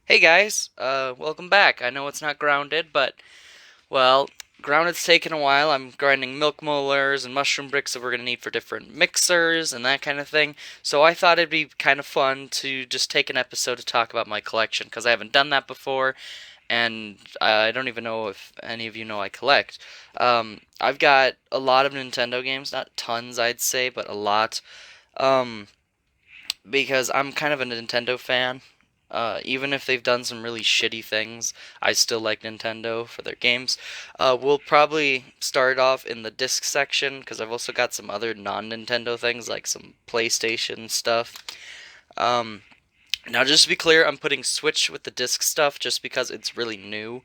Hey guys, welcome back. I know it's not Grounded, but, well, Grounded's taken a while. I'm grinding milk molars and mushroom bricks that we're going to need for different mixers and that kind of thing. So I thought it'd be kind of fun to just take an episode to talk about my collection, because I haven't done that before, and I don't even know if any of you know I collect. I've got a lot of Nintendo games, not tons I'd say, but a lot. Um, because I'm kind of a Nintendo fan. Even if they've done some really shitty things, I still like Nintendo for their games. We'll probably start off in the disc section because I've also got some other non-Nintendo things like some PlayStation stuff. Um, Now, just to be clear, I'm putting Switch with the disc stuff just because it's really new,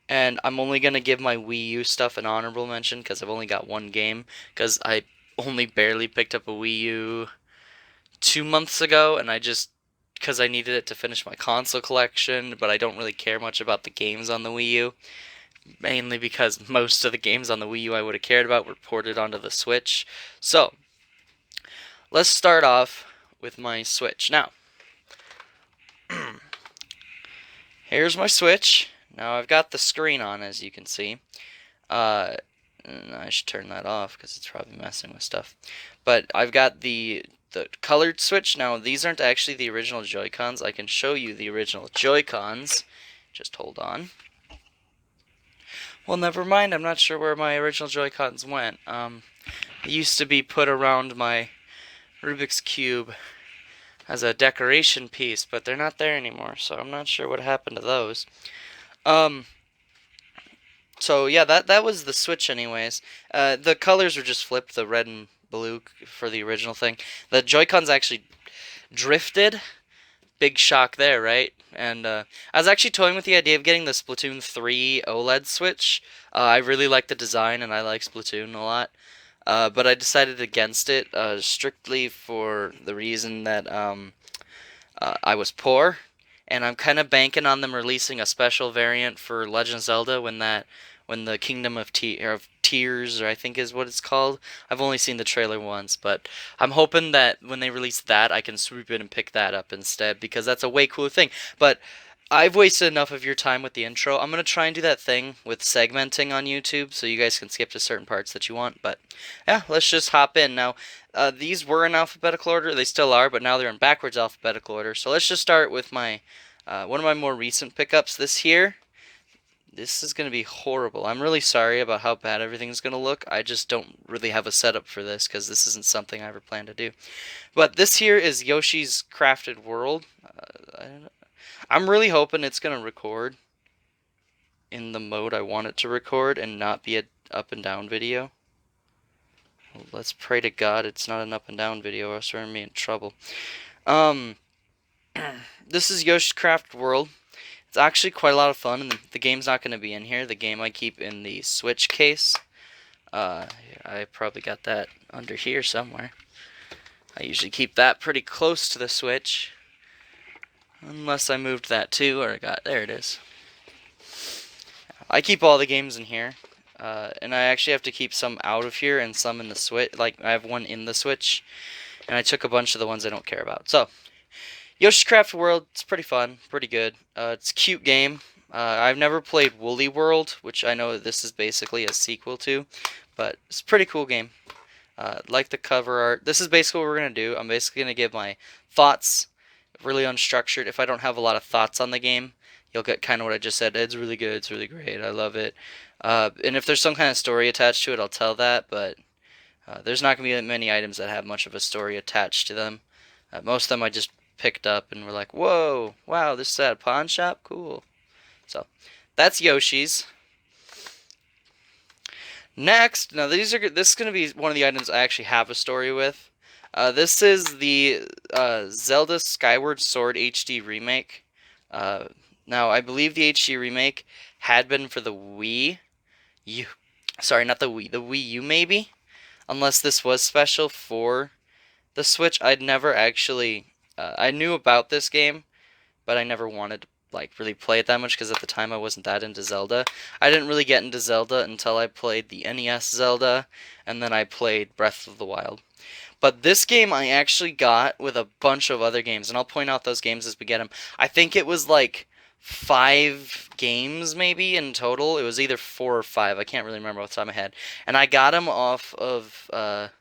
and I'm only gonna give my Wii U stuff an honorable mention because I've only got one game because I only barely picked up a Wii U 2 months ago, and I just because I needed it to finish my console collection, but I don't really care much about the games on the Wii U, mainly because most of the games on the Wii U I would have cared about were ported onto the Switch. So, let's start off with my Switch. Now, here's my Switch. Now I've got the screen on, as you can see. Uh, I should turn that off because it's probably messing with stuff. But I've got the colored Switch. Now, these aren't actually the original Joy-Cons. I can show you the original Joy-Cons. Just hold on. Well, never mind. I'm not sure where my original Joy-Cons went. They used to be put around my Rubik's Cube as a decoration piece, but they're not there anymore, so I'm not sure what happened to those. Um, so yeah, that was the Switch anyways. The colors were just flipped, the red and blue for the original thing. The Joy-Cons actually drifted. Big shock there, right? And I was actually toying with the idea of getting the Splatoon 3 OLED Switch. I really like the design and I like Splatoon a lot. But I decided against it strictly for the reason that I was poor, and I'm kind of banking on them releasing a special variant for Legend of Zelda when the Kingdom of Tears, or I think is what it's called. I've only seen the trailer once, but I'm hoping that when they release that, I can swoop in and pick that up instead because that's a way cooler thing. But I've wasted enough of your time with the intro. I'm gonna try and do that thing with segmenting on YouTube, so you guys can skip to certain parts that you want. But yeah, let's just hop in now. These were in alphabetical order; they still are, but now they're in backwards alphabetical order. So let's just start with my one of my more recent pickups. This is gonna be horrible. I'm really sorry about how bad everything's gonna look. I just don't really have a setup for this because this isn't something I ever planned to do. But this here is Yoshi's Crafted World. I'm really hoping it's gonna record in the mode I want it to record and not be a up and down video. Well, let's pray to God it's not an up and down video, or else we're gonna be in trouble. Um, this is Yoshi's Craft World. It's actually quite a lot of fun, and the game's not gonna be in here. The game I keep in the Switch case. I probably got that under here somewhere. I usually keep that pretty close to the Switch. Unless I moved that too, or there it is. I keep all the games in here, and I actually have to keep some out of here and some in the Switch. Like, I have one in the Switch, and I took a bunch of the ones I don't care about. So, Yoshi's Crafted World, it's pretty fun, pretty good. It's a cute game. I've never played Woolly World, which I know this is basically a sequel to, but it's a pretty cool game. Like the cover art. This is basically what we're going to do. I'm basically going to give my thoughts, really unstructured. If I don't have a lot of thoughts on the game, you'll get kind of what I just said. It's really good. It's really great. I love it. And if there's some kind of story attached to it, I'll tell that. But there's not going to be many items that have much of a story attached to them. Most of them I just picked up and were like, whoa, wow, this is at a pawn shop? Cool. So that's Yoshi's. Next, now this is going to be one of the items I actually have a story with. This is the Zelda Skyward Sword HD remake. Now, I believe the HD remake had been for the Wii U. Sorry, not the Wii. The Wii U, maybe? Unless this was special for the Switch. I'd never actually... I knew about this game, but I never wanted to really play it that much because at the time I wasn't that into Zelda. I didn't really get into Zelda until I played the NES Zelda, and then I played Breath of the Wild. But this game I actually got with a bunch of other games, and I'll point out those games as we get them. I think it was like 5 games maybe in total. It was either 4 or 5. I can't really remember off the top of my head. And I got them off of a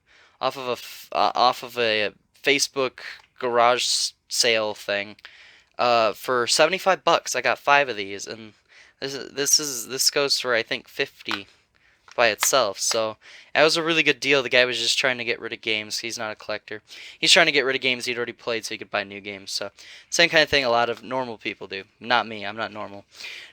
Facebook garage sale thing. For 75 bucks, I got 5 of these, and this goes for I think 50 by itself. So that was a really good deal. The guy was just trying to get rid of games. He's not a collector. He's trying to get rid of games he'd already played so he could buy new games. So same kind of thing a lot of normal people do. Not me. I'm not normal.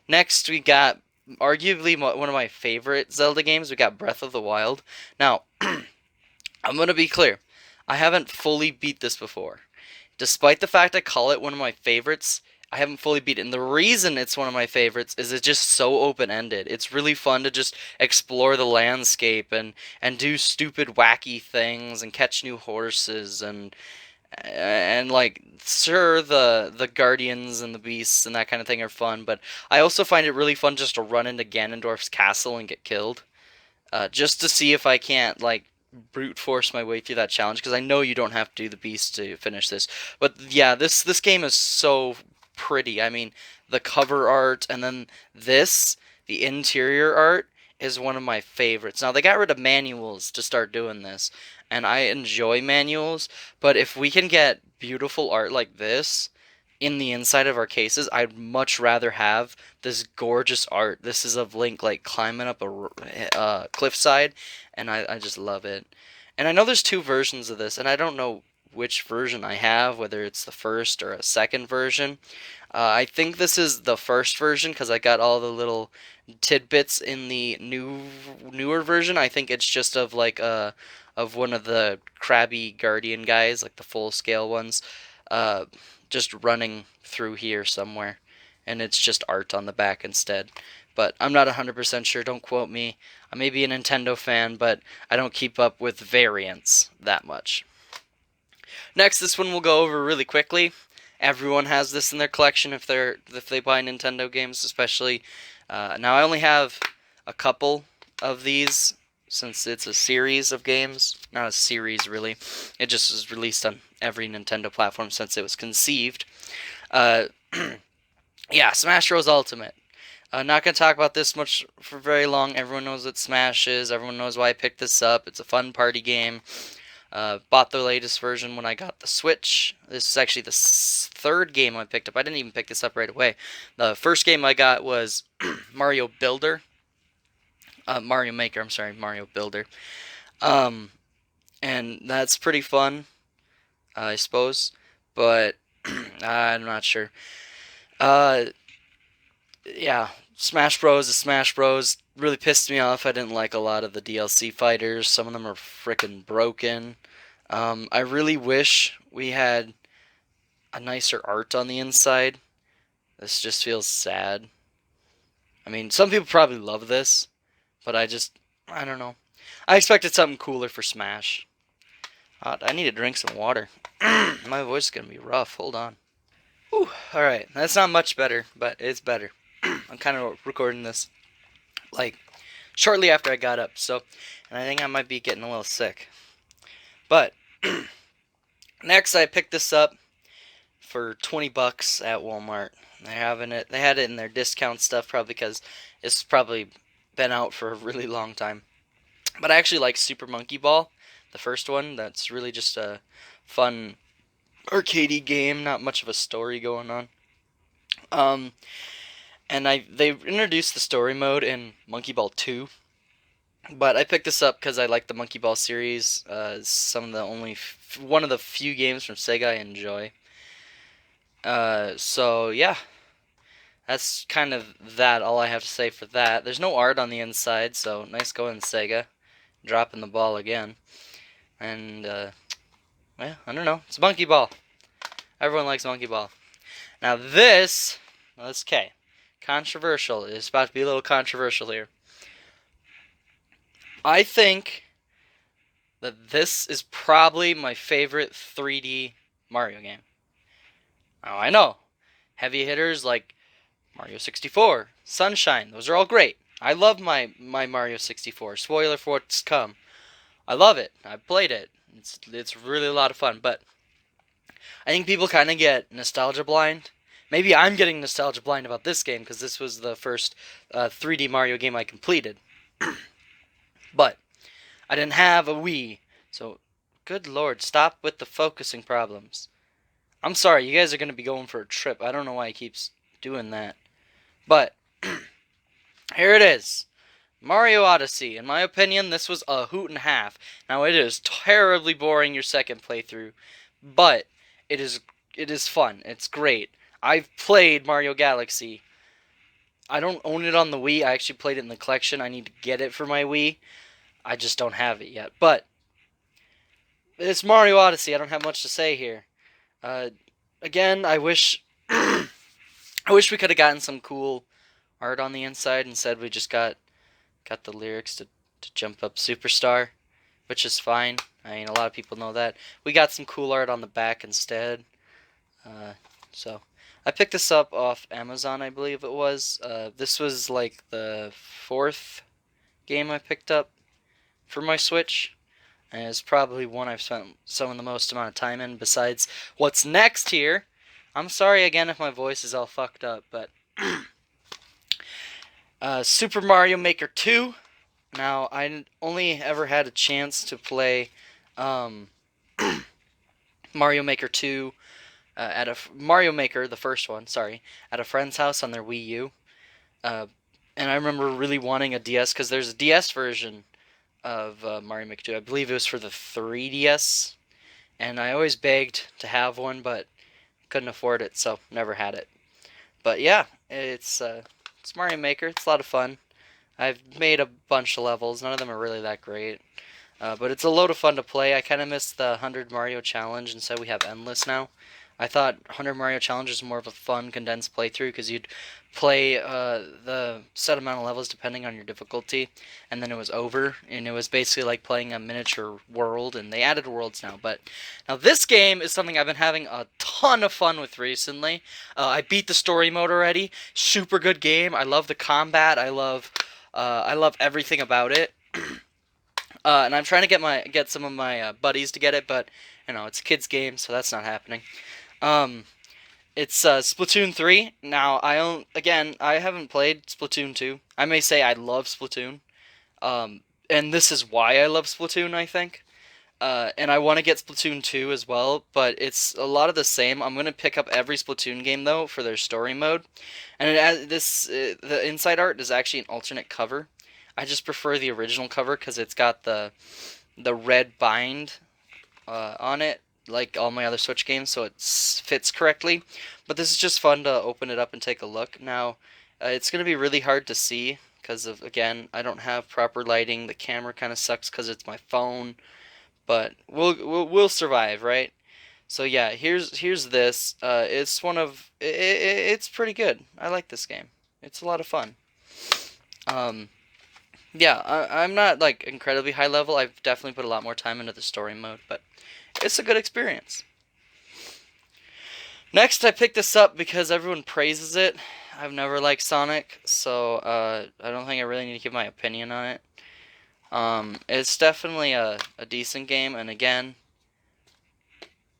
Next, we got arguably one of my favorite Zelda games. We got Breath of the Wild. Now, I'm going to be clear. I haven't fully beat this before. Despite the fact I call it one of my favorites, I haven't fully beat it. And the reason it's one of my favorites is it's just so open-ended. It's really fun to just explore the landscape and do stupid wacky things and catch new horses and like sure the guardians and the beasts and that kind of thing are fun, but I also find it really fun just to run into Ganondorf's castle and get killed. Just to see if I can't like brute force my way through that challenge because I know you don't have to do the beast to finish this. But yeah, this game is so pretty. I mean, the cover art and then the interior art is one of my favorites. Now they got rid of manuals to start doing this, and I enjoy manuals, but if we can get beautiful art like this in the inside of our cases, I'd much rather have this gorgeous art. This is of Link like climbing up a cliffside, and I just love it. And I know there's 2 versions of this, and I don't know which version I have, whether it's the first or a second version. I think this is the first version because I got all the little tidbits in the newer version. I think it's just of like of one of the crabby guardian guys, like the full scale ones. Uh, just running through here somewhere, and it's just art on the back instead. But I'm not 100% sure, don't quote me. I may be a Nintendo fan, but I don't keep up with variants that much. Next, this one we'll go over really quickly. Everyone has this in their collection if they buy Nintendo games, especially. Now I only have a couple of these since it's a series of games. Not a series, really. It just was released on every Nintendo platform since it was conceived. Uh, yeah, Smash Bros. Ultimate. Not going to talk about this much for very long. Everyone knows what Smash is. Everyone knows why I picked this up. It's a fun party game. Bought the latest version when I got the Switch. This is actually the 3rd game I picked up. I didn't even pick this up right away. The first game I got was Mario Builder. Mario Maker, I'm sorry, Mario Builder. And that's pretty fun, I suppose. But I'm not sure. Yeah, Smash Bros. Is Smash Bros. Really pissed me off. I didn't like a lot of the DLC fighters. Some of them are freaking broken. I really wish we had a nicer art on the inside. This just feels sad. I mean, some people probably love this, but I don't know. I expected something cooler for Smash. I need to drink some water. My voice is going to be rough. Hold on. Whew, alright, that's not much better, but it's better. I'm kind of recording this like shortly after I got up, so and I think I might be getting a little sick. But next, I picked this up for 20 bucks at Walmart. They're having it. They had it in their discount stuff probably because it's probably been out for a really long time. But I actually like Super Monkey Ball, the first one. That's really just a fun arcadey game, not much of a story going on. And they introduced the story mode in Monkey Ball 2. But I picked this up because I like the Monkey Ball series. One of the few games from Sega I enjoy. So yeah, that's kind of that. All I have to say for that. There's no art on the inside, so nice going, Sega, dropping the ball again. And yeah, I don't know. It's Monkey Ball. Everyone likes Monkey Ball. Now this, okay, controversial. It's about to be a little controversial here. I think that this is probably my favorite 3D Mario game. Now I know, heavy hitters like Mario 64, Sunshine, those are all great. I love my Mario 64. Spoiler for what's come. I love it. I've played it. It's really a lot of fun, but I think people kind of get nostalgia blind Maybe I'm getting nostalgia blind about this game because this was the first 3D Mario game I completed. But I didn't have a Wii, so good lord, stop with the focusing problems. I'm sorry, you guys are going to be going for a trip. I don't know why he keeps doing that. But here it is. Mario Odyssey. In my opinion, this was a hoot and a half. Now it is terribly boring your second playthrough, but it is fun. It's great. I've played Mario Galaxy. I don't own it on the Wii. I actually played it in the collection. I need to get it for my Wii. I just don't have it yet. But it's Mario Odyssey. I don't have much to say here. Again, I wish I wish we could have gotten some cool art on the inside. Instead, we just got the lyrics to Jump Up Superstar, which is fine. I mean, a lot of people know that. We got some cool art on the back instead. So I picked this up off Amazon, I believe it was. This was like the 4th game I picked up for my Switch. And it's probably one I've spent some of the most amount of time in besides what's next here. I'm sorry again if my voice is all fucked up, but Super Mario Maker 2. Now, I only ever had a chance to play Mario Maker 2 at Mario Maker, the first one, sorry, at a friend's house on their Wii U. And I remember really wanting a DS because there's a DS version of Mario Maker 2. I believe it was for the 3DS, and I always begged to have one, but couldn't afford it, so never had it. But yeah, it's Mario Maker. It's a lot of fun. I've made a bunch of levels. None of them are really that great, but it's a load of fun to play. I kind of missed the 100 Mario Challenge, and so we have Endless now. I thought 100 Mario Challenge was more of a fun, condensed playthrough because you'd play the set amount of levels depending on your difficulty, and then it was over, and it was basically like playing a miniature world, and they added worlds now. But now this game is something I've been having a ton of fun with recently. I beat the story mode already. Super good game. I love the combat. I love everything about it. And I'm trying to get some of my buddies to get it, but you know it's a kids game, so that's not happening. It's Splatoon 3. Now, I haven't played Splatoon 2. I may say I love Splatoon. And this is why I love Splatoon, I think. And I want to get Splatoon 2 as well, but it's a lot of the same. I'm going to pick up every Splatoon game, though, for their story mode. And the inside art is actually an alternate cover. I just prefer the original cover because it's got the red bind on it, like all my other Switch games, so it fits correctly. But this is just fun to open it up and take a look. Now, it's going to be really hard to see because of, again, I don't have proper lighting. The camera kind of sucks because it's my phone, but we'll survive, right? So yeah, here's this. It's it's pretty good. I like this game. It's a lot of fun. Yeah, I'm not like incredibly high level. I've definitely put a lot more time into the story mode, but it's a good experience. Next, I picked this up because everyone praises it. I've never liked Sonic, so I don't think I really need to give my opinion on it. It's definitely a decent game, and again,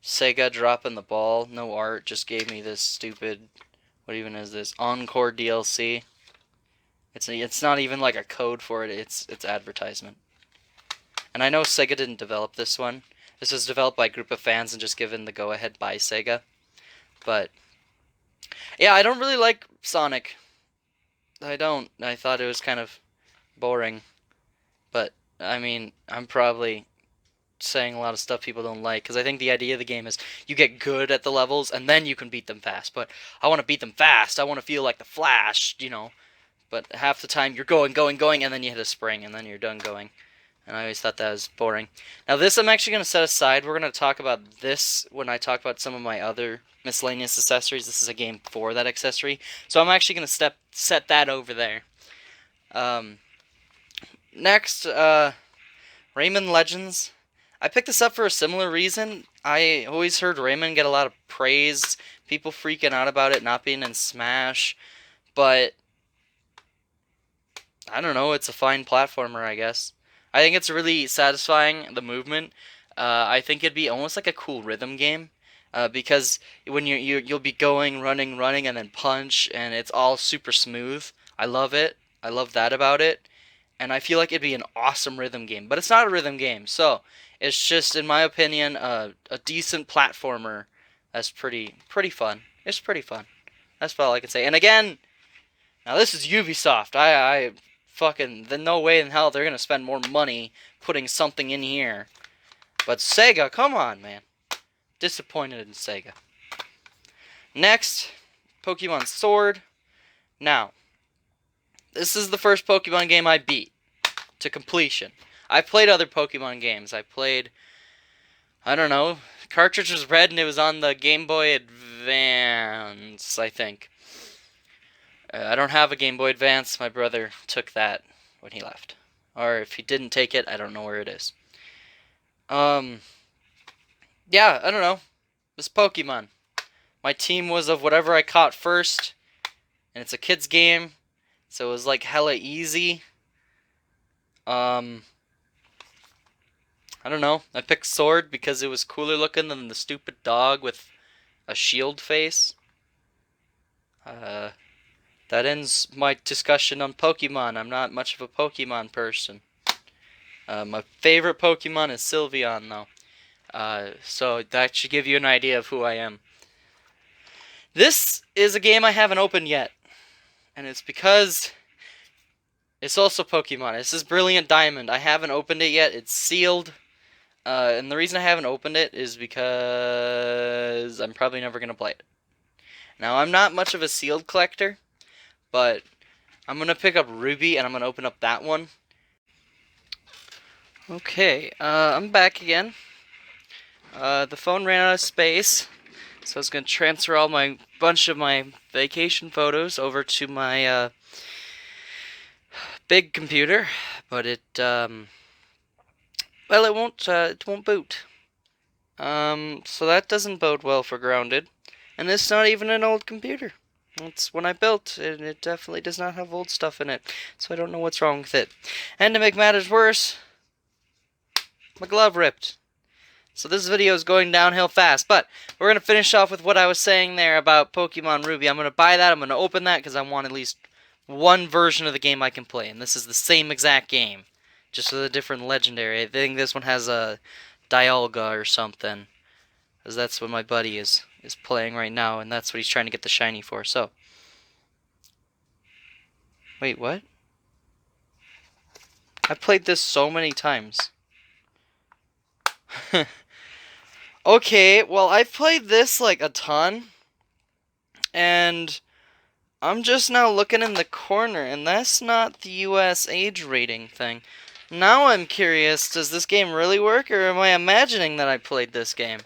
Sega dropping the ball. No art, just gave me this stupid, what even is this, Encore DLC. It's not even like a code for it, it's advertisement. And I know Sega didn't develop this one. This was developed by a group of fans and just given the go-ahead by Sega. But, yeah, I don't really like Sonic. I don't. I thought it was kind of boring. But, I mean, I'm probably saying a lot of stuff people don't like, because I think the idea of the game is you get good at the levels, and then you can beat them fast. But I want to beat them fast. I want to feel like the Flash, you know. But half the time you're going, and then you hit a spring, and then you're done going. And I always thought that was boring. Now this I'm actually going to set aside. We're going to talk about this when I talk about some of my other miscellaneous accessories. This is a game for that accessory. So I'm actually going to set that over there. Next, Rayman Legends. I picked this up for a similar reason. I always heard Rayman get a lot of praise. People freaking out about it not being in Smash. But I don't know, it's a fine platformer, I guess. I think it's really satisfying, the movement. I think it'd be almost like a cool rhythm game. because when you'll be going, running, and then punch, and it's all super smooth. I love it. I love that about it, and I feel like it'd be an awesome rhythm game. But it's not a rhythm game, so it's just, in my opinion, a decent platformer. That's pretty fun. It's pretty fun. That's all I can say. And again, now this is Ubisoft. I fucking, there's no way in hell they're gonna spend more money putting something in here. But Sega, come on, man. Disappointed in Sega. Next, Pokemon Sword. Now, this is the first Pokemon game I beat to completion. I played other Pokemon games. I played, I don't know, cartridge was red and it was on the Game Boy Advance, I think. I don't have a Game Boy Advance. My brother took that when he left. Or if he didn't take it, I don't know where it is. Yeah, I don't know. This Pokemon. My team was of whatever I caught first. And it's a kid's game. So it was like hella easy. I don't know. I picked Sword because it was cooler looking than the stupid dog with a shield face. That ends my discussion on Pokemon. I'm not much of a Pokemon person. My favorite Pokemon is Sylveon, though. So that should give you an idea of who I am. This is a game I haven't opened yet. And it's because it's also Pokemon. This is Brilliant Diamond. I haven't opened it yet. It's sealed. And the reason I haven't opened it is because I'm probably never going to play it. Now, I'm not much of a sealed collector, but I'm going to pick up Ruby and I'm going to open up that one. Okay, I'm back again. The phone ran out of space, so I was going to transfer all my bunch of my vacation photos over to my big computer, but it well, it won't boot. So that doesn't bode well for Grounded, and it's not even an old computer. It's one I built, and it definitely does not have old stuff in it, so I don't know what's wrong with it. And to make matters worse, my glove ripped. So this video is going downhill fast, but we're going to finish off with what I was saying there about Pokemon Ruby. I'm going to buy that, I'm going to open that, because I want at least one version of the game I can play, and this is the same exact game, just with a different legendary. I think this one has a Dialga or something, because that's what my buddy is playing right now, and that's what he's trying to get the shiny for, so. Wait, what? I've played this so many times. Okay, well, I've played this like a ton, and I'm just now looking in the corner, and that's not the US age rating thing. Now I'm curious, does this game really work, or am I imagining that I played this game?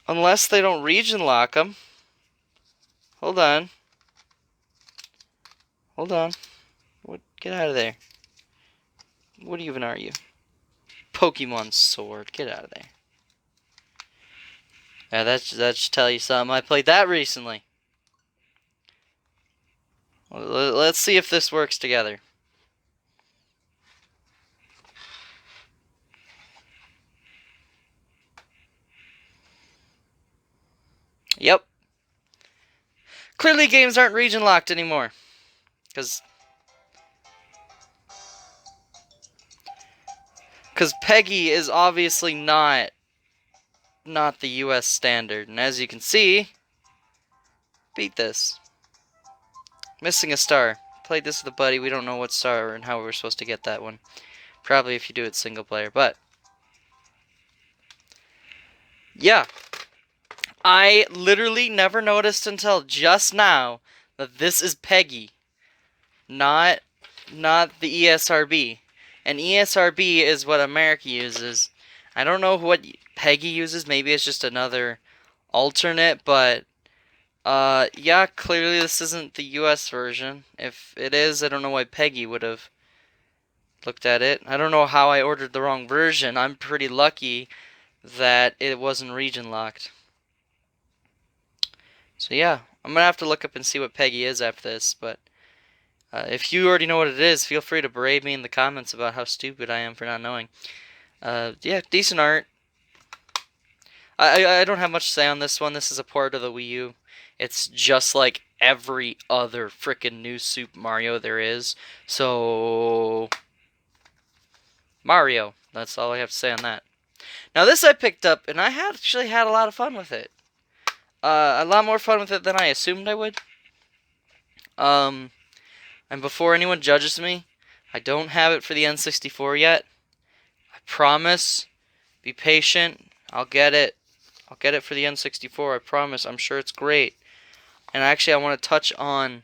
Unless they don't region lock them. Hold on. Hold on. What? Get out of there. What even are you? Pokemon Sword. Get out of there. Yeah, that should tell you something. I played that recently. Well, let's see if this works together. Yep. Clearly games aren't region locked anymore. Because Peggy is obviously not the US standard. And as you can see, beat this. Missing a star. Played this with a buddy. We don't know what star and how we're supposed to get that one. Probably if you do it single player. But yeah. I literally never noticed until just now that this is Peggy, not the ESRB. And ESRB is what America uses. I don't know what Peggy uses. Maybe it's just another alternate, but yeah, clearly this isn't the US version. If it is, I don't know why Peggy would have looked at it. I don't know how I ordered the wrong version. I'm pretty lucky that it wasn't region locked. So yeah, I'm going to have to look up and see what Peggy is after this, but if you already know what it is, feel free to berate me in the comments about how stupid I am for not knowing. Yeah, decent art. I don't have much to say on this one. This is a port of the Wii U. It's just like every other frickin' new Super Mario there is. So Mario. That's all I have to say on that. Now this I picked up, and I actually had a lot of fun with it. A lot more fun with it than I assumed I would. And before anyone judges me, I don't have it for the N64 yet. I promise. Be patient. I'll get it. I'll get it for the N64. I promise. I'm sure it's great. And actually, I want to touch on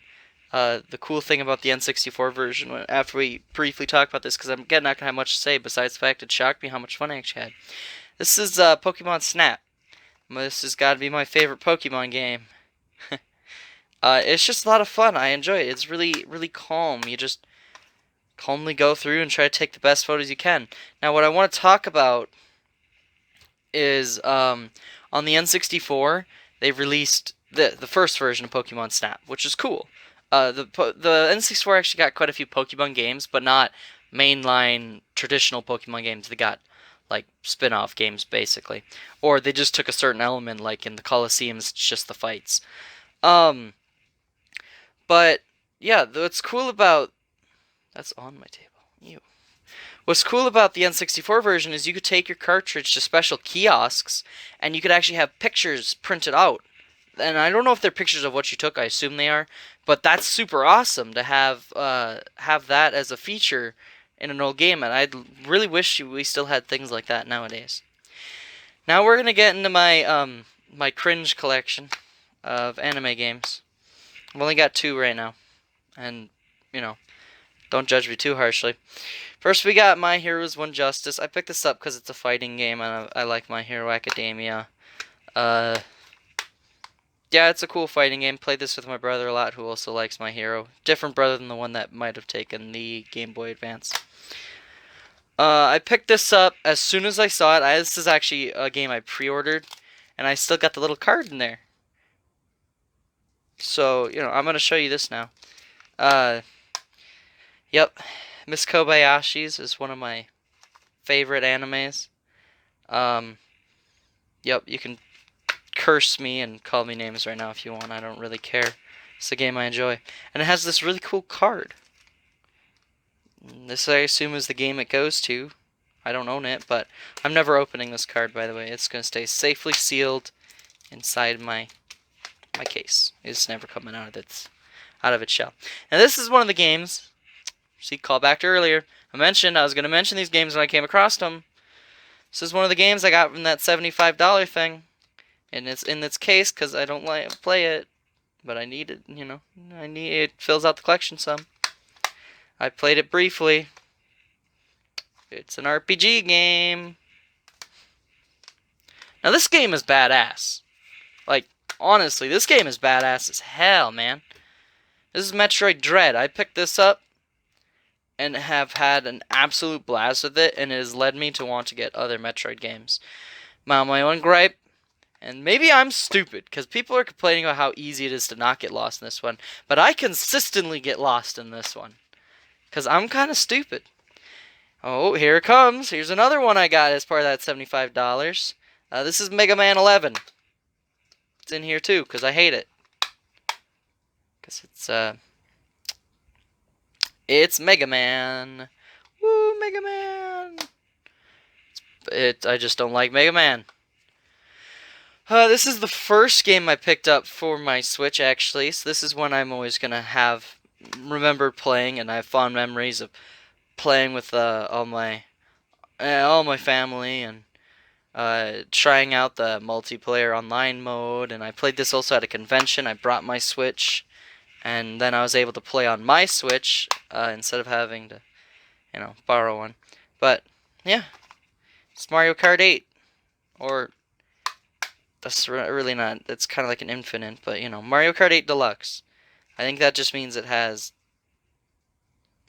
the cool thing about the N64 version after we briefly talk about this, because I'm again not gonna have much to say besides the fact it shocked me how much fun I actually had. This is Pokemon Snap. This has got to be my favorite Pokemon game. It's just a lot of fun. I enjoy it. It's really, really calm. You just calmly go through and try to take the best photos you can. Now, what I want to talk about is on the N64, they've released the first version of Pokemon Snap, which is cool. The N64 actually got quite a few Pokemon games, but not mainline traditional Pokemon games. They got like spin-off games basically, or they just took a certain element, like in the Colosseums, it's just the fights. But yeah, what's cool about that's on my table. Ew. What's cool about the N64 version is you could take your cartridge to special kiosks, and you could actually have pictures printed out. And I don't know if they're pictures of what you took. I assume they are, but that's super awesome to have that as a feature in an old game. And I really wish we still had things like that nowadays. Now we're gonna get into my my cringe collection of anime games. I've only got 2 right now, and you know, don't judge me too harshly. First, we got My Heroes One Justice. I picked this up because it's a fighting game, and I like My Hero Academia. Yeah, it's a cool fighting game. Played this with my brother a lot, who also likes My Hero. Different brother than the one that might have taken the Game Boy Advance. I picked this up as soon as I saw it. This is actually a game I pre-ordered, and I still got the little card in there. So, I'm going to show you this now. Yep. Miss Kobayashi's is one of my favorite animes. Yep, you can curse me and call me names right now if you want. I don't really care. It's a game I enjoy. And it has this really cool card. This, I assume, is the game it goes to. I don't own it, but I'm never opening this card, by the way. It's going to stay safely sealed inside my case. It's never coming out of its shell. And this is one of the games. See, call back to earlier. I was going to mention these games when I came across them. This is one of the games I got from that $75 thing. And it's in its case because I don't play it. But I need it, it fills out the collection some. I played it briefly. It's an RPG game. Now this game is badass. Like, honestly, this game is badass as hell, man. This is Metroid Dread. I picked this up and have had an absolute blast with it, and it has led me to want to get other Metroid games. Now, my one gripe, and maybe I'm stupid, because people are complaining about how easy it is to not get lost in this one, but I consistently get lost in this one, because I'm kind of stupid. Oh, here it comes. Here's another one I got as part of that $75. This is Mega Man 11. It's in here too, because I hate it. Because it's Mega Man. Woo, Mega Man. I just don't like Mega Man. This is the first game I picked up for my Switch, actually. So this is one I'm always going to have remembered playing, and I have fond memories of playing with all my family, and trying out the multiplayer online mode. And I played this also at a convention. I brought my Switch, and then I was able to play on my Switch instead of having to, borrow one. But yeah, it's Mario Kart 8, or that's really not. It's kind of like an Infinite, but Mario Kart 8 Deluxe. I think that just means it has.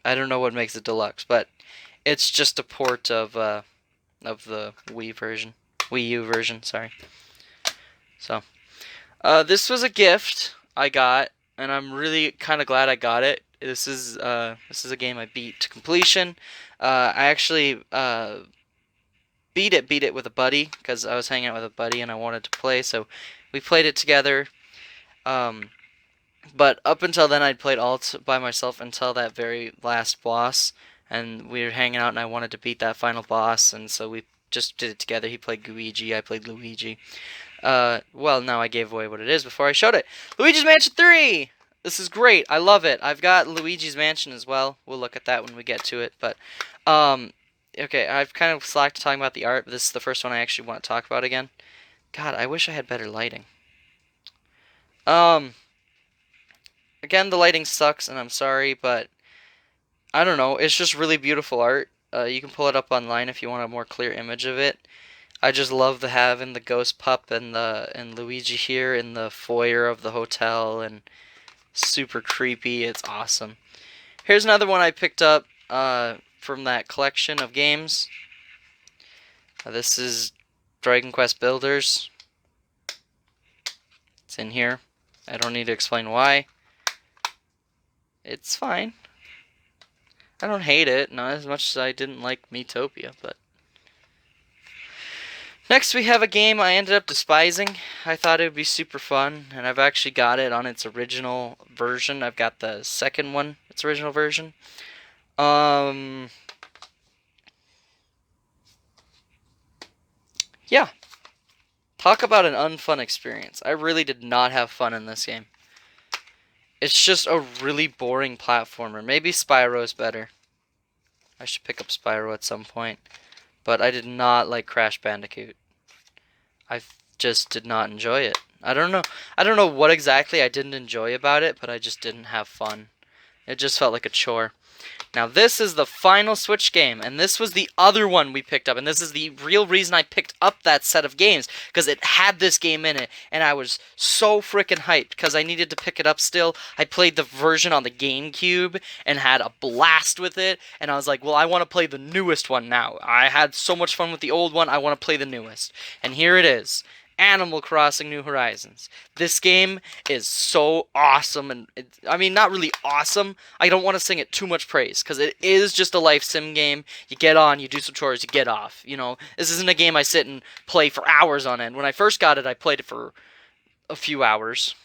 I don't know what makes it deluxe, but it's just a port of the Wii U version. Sorry. So, this was a gift I got, and I'm really kind of glad I got it. This is a game I beat to completion. I actually beat it with a buddy because I was hanging out with a buddy and I wanted to play, so we played it together. But up until then, I'd played all by myself until that very last boss, and we were hanging out, and I wanted to beat that final boss, and so we just did it together. He played Luigi, I played Luigi. Well, now I gave away what it is before I showed it. Luigi's Mansion 3! This is great. I love it. I've got Luigi's Mansion as well. We'll look at that when we get to it, but, okay, I've kind of slacked talking about the art, but this is the first one I actually want to talk about again. God, I wish I had better lighting. Again, the lighting sucks, and I'm sorry, but I don't know. It's just really beautiful art. You can pull it up online if you want a more clear image of it. I just love having the ghost pup and Luigi here in the foyer of the hotel, and super creepy. It's awesome. Here's another one I picked up from that collection of games. This is Dragon Quest Builders. It's in here. I don't need to explain why. It's fine. I don't hate it, not as much as I didn't like Miitopia, but... Next we have a game I ended up despising. I thought it would be super fun, and I've actually got it on its original version. I've got the second one, its original version. Yeah. Talk about an unfun experience. I really did not have fun in this game. It's just a really boring platformer. Maybe Spyro's better. I should pick up Spyro at some point. But I did not like Crash Bandicoot. I just did not enjoy it. I don't know what exactly I didn't enjoy about it, but I just didn't have fun. It just felt like a chore. Now this is the final Switch game, and this was the other one we picked up, and this is the real reason I picked up that set of games, because it had this game in it, and I was so freaking hyped, because I needed to pick it up still. I played the version on the GameCube, and had a blast with it, and I was like, well, I want to play the newest one now. I had so much fun with the old one, I want to play the newest. And here it is. Animal Crossing New Horizons. This game is so awesome, and I mean, not really awesome. I don't want to sing it too much praise, because it is just a life sim game. You get on, you do some chores, you get off. You know, this isn't a game I sit and play for hours on end. When I first got it, I played it for a few hours,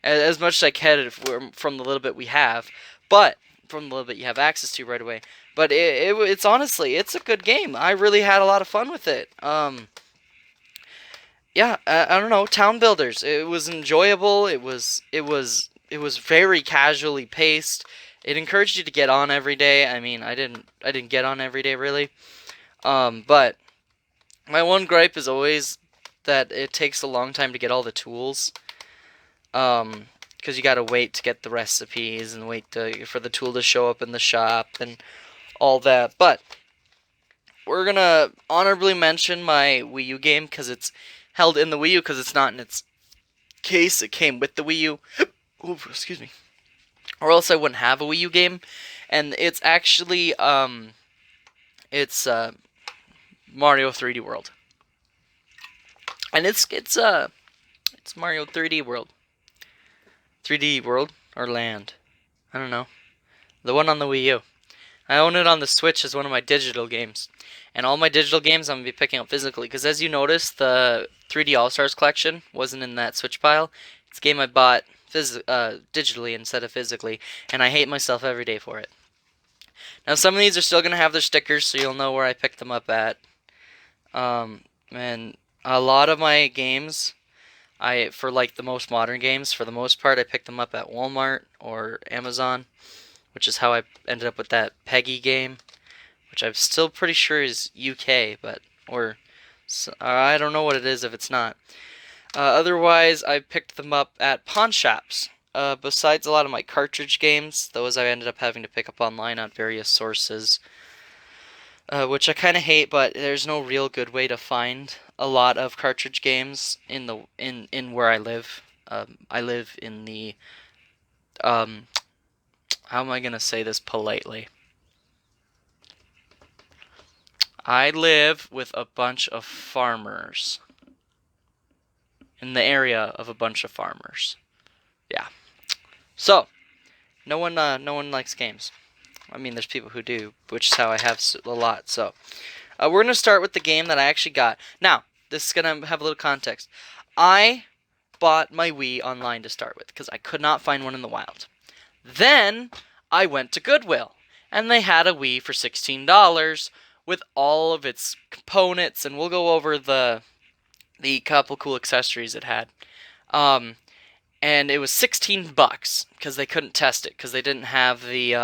as much as I can from the little bit we have, but from the little bit you have access to right away. But it's honestly, it's a good game. I really had a lot of fun with it. Yeah, I don't know, Town Builders. It was enjoyable. It was very casually paced. It encouraged you to get on every day. I mean, I didn't get on every day really. But my one gripe is always that it takes a long time to get all the tools. Because you gotta wait to get the recipes and wait for the tool to show up in the shop and all that. But we're gonna honorably mention my Wii U game because it's held in the Wii U, because it's not in its case. It came with the Wii U. Ooh, excuse me. Or else I wouldn't have a Wii U game. And it's actually it's Mario 3D World. And it's Mario 3D World. 3D World or Land. I don't know. The one on the Wii U. I own it on the Switch as one of my digital games. And all my digital games I'm going to be picking up physically. Because as you notice, the 3D All-Stars collection wasn't in that Switch pile. It's a game I bought digitally instead of physically. And I hate myself every day for it. Now some of these are still going to have their stickers, so you'll know where I picked them up at. And a lot of my games, for like the most modern games, for the most part, I picked them up at Walmart or Amazon. Which is how I ended up with that Peggy game, which I'm still pretty sure is UK, or I don't know what it is if it's not. Otherwise, I picked them up at pawn shops. Besides a lot of my cartridge games, those I ended up having to pick up online on various sources, which I kind of hate. But there's no real good way to find a lot of cartridge games in where I live. I live in the how am I going to say this politely? I live with a bunch of farmers. In the area of a bunch of farmers. Yeah. So, no one likes games. I mean, there's people who do, which is how I have a lot. So, We're going to start with the game that I actually got. Now, this is going to have a little context. I bought my Wii online to start with because I could not find one in the wild. Then I went to Goodwill, and they had a Wii for $16 with all of its components, and we'll go over the couple cool accessories it had. And it was $16 because they couldn't test it because they didn't have the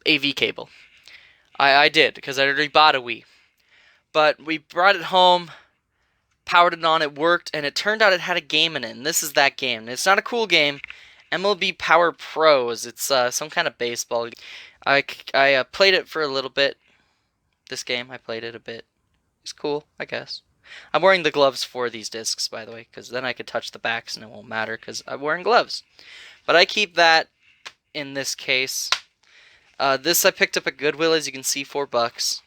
AV cable. I did because I already bought a Wii, but we brought it home, powered it on, it worked, and it turned out it had a game in it. And this is that game. It's not a cool game. MLB Power Pros. It's some kind of baseball. I played it for a little bit. This game, I played it a bit. It's cool, I guess. I'm wearing the gloves for these discs, by the way, because then I could touch the backs and it won't matter because I'm wearing gloves. But I keep that in this case. This I picked up at Goodwill, as you can see, $4.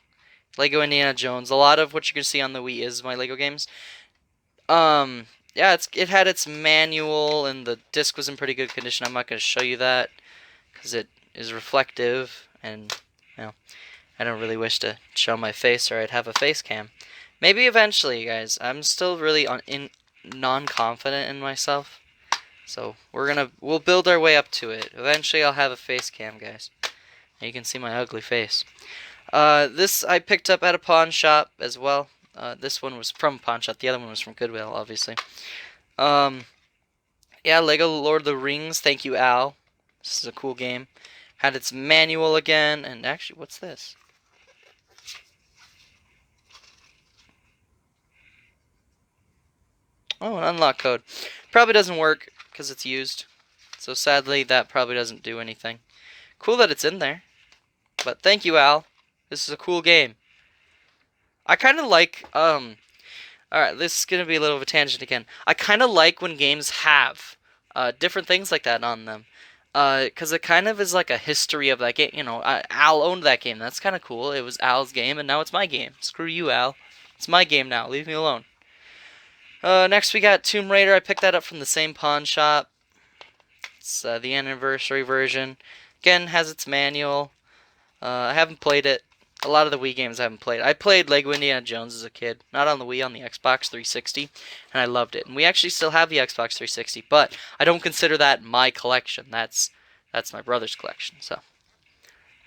Lego Indiana Jones. A lot of what you can see on the Wii is my Lego games. Yeah, it had its manual, and the disc was in pretty good condition. I'm not going to show you that because it is reflective, and you know, I don't really wish to show my face, or I'd have a face cam. Maybe eventually, guys. I'm still really non-confident in myself, so we'll build our way up to it. Eventually, I'll have a face cam, guys. And you can see my ugly face. This I picked up at a pawn shop as well. This one was from pawn shop. The other one was from Goodwill, obviously. Yeah, Lego Lord of the Rings. Thank you, Al. This is a cool game. Had its manual again, and actually, what's this? Oh, an unlock code. Probably doesn't work because it's used. So sadly, that probably doesn't do anything. Cool that it's in there. But thank you, Al. This is a cool game. I kind of like, alright, this is going to be a little of a tangent again. I kind of like when games have different things like that on them. Because it kind of is like a history of that game. You know, Al owned that game. That's kind of cool. It was Al's game, and now it's my game. Screw you, Al. It's my game now. Leave me alone. Next we got Tomb Raider. I picked that up from the same pawn shop. It's the anniversary version. Again, has its manual. I haven't played it. A lot of the Wii games I haven't played. I played Lego Indiana Jones as a kid. Not on the Wii, on the Xbox 360. And I loved it. And we actually still have the Xbox 360. But I don't consider that my collection. That's my brother's collection. So,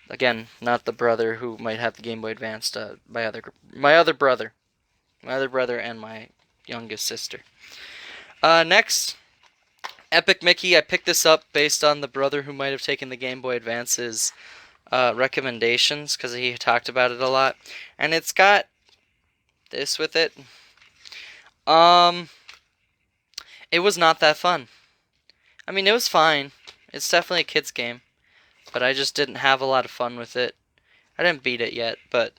again, not the brother who might have the Game Boy Advance. My other brother. My other brother and my youngest sister. Next, Epic Mickey. I picked this up based on the brother who might have taken the Game Boy Advance's recommendations, because he talked about it a lot. And it's got this with it. It was not that fun. I mean, it was fine. It's definitely a kid's game. But I just didn't have a lot of fun with it. I didn't beat it yet, but,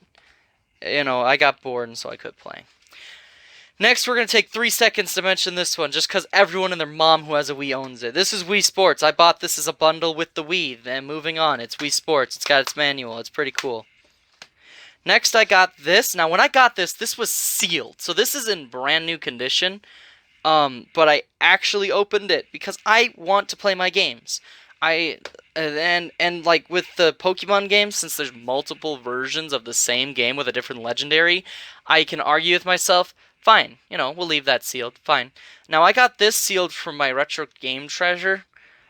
you know, I got bored and so I quit playing. Next, we're going to take 3 seconds to mention this one, just because everyone and their mom who has a Wii owns it. This is Wii Sports. I bought this as a bundle with the Wii. Then moving on, it's Wii Sports. It's got its manual. It's pretty cool. Next, I got this. Now, when I got this, this was sealed. So this is in brand new condition. But I actually opened it because I want to play my games. And like with the Pokemon games, since there's multiple versions of the same game with a different legendary, I can argue with myself. Fine, you know, we'll leave that sealed. Fine. Now, I got this sealed from my Retro Game Treasure.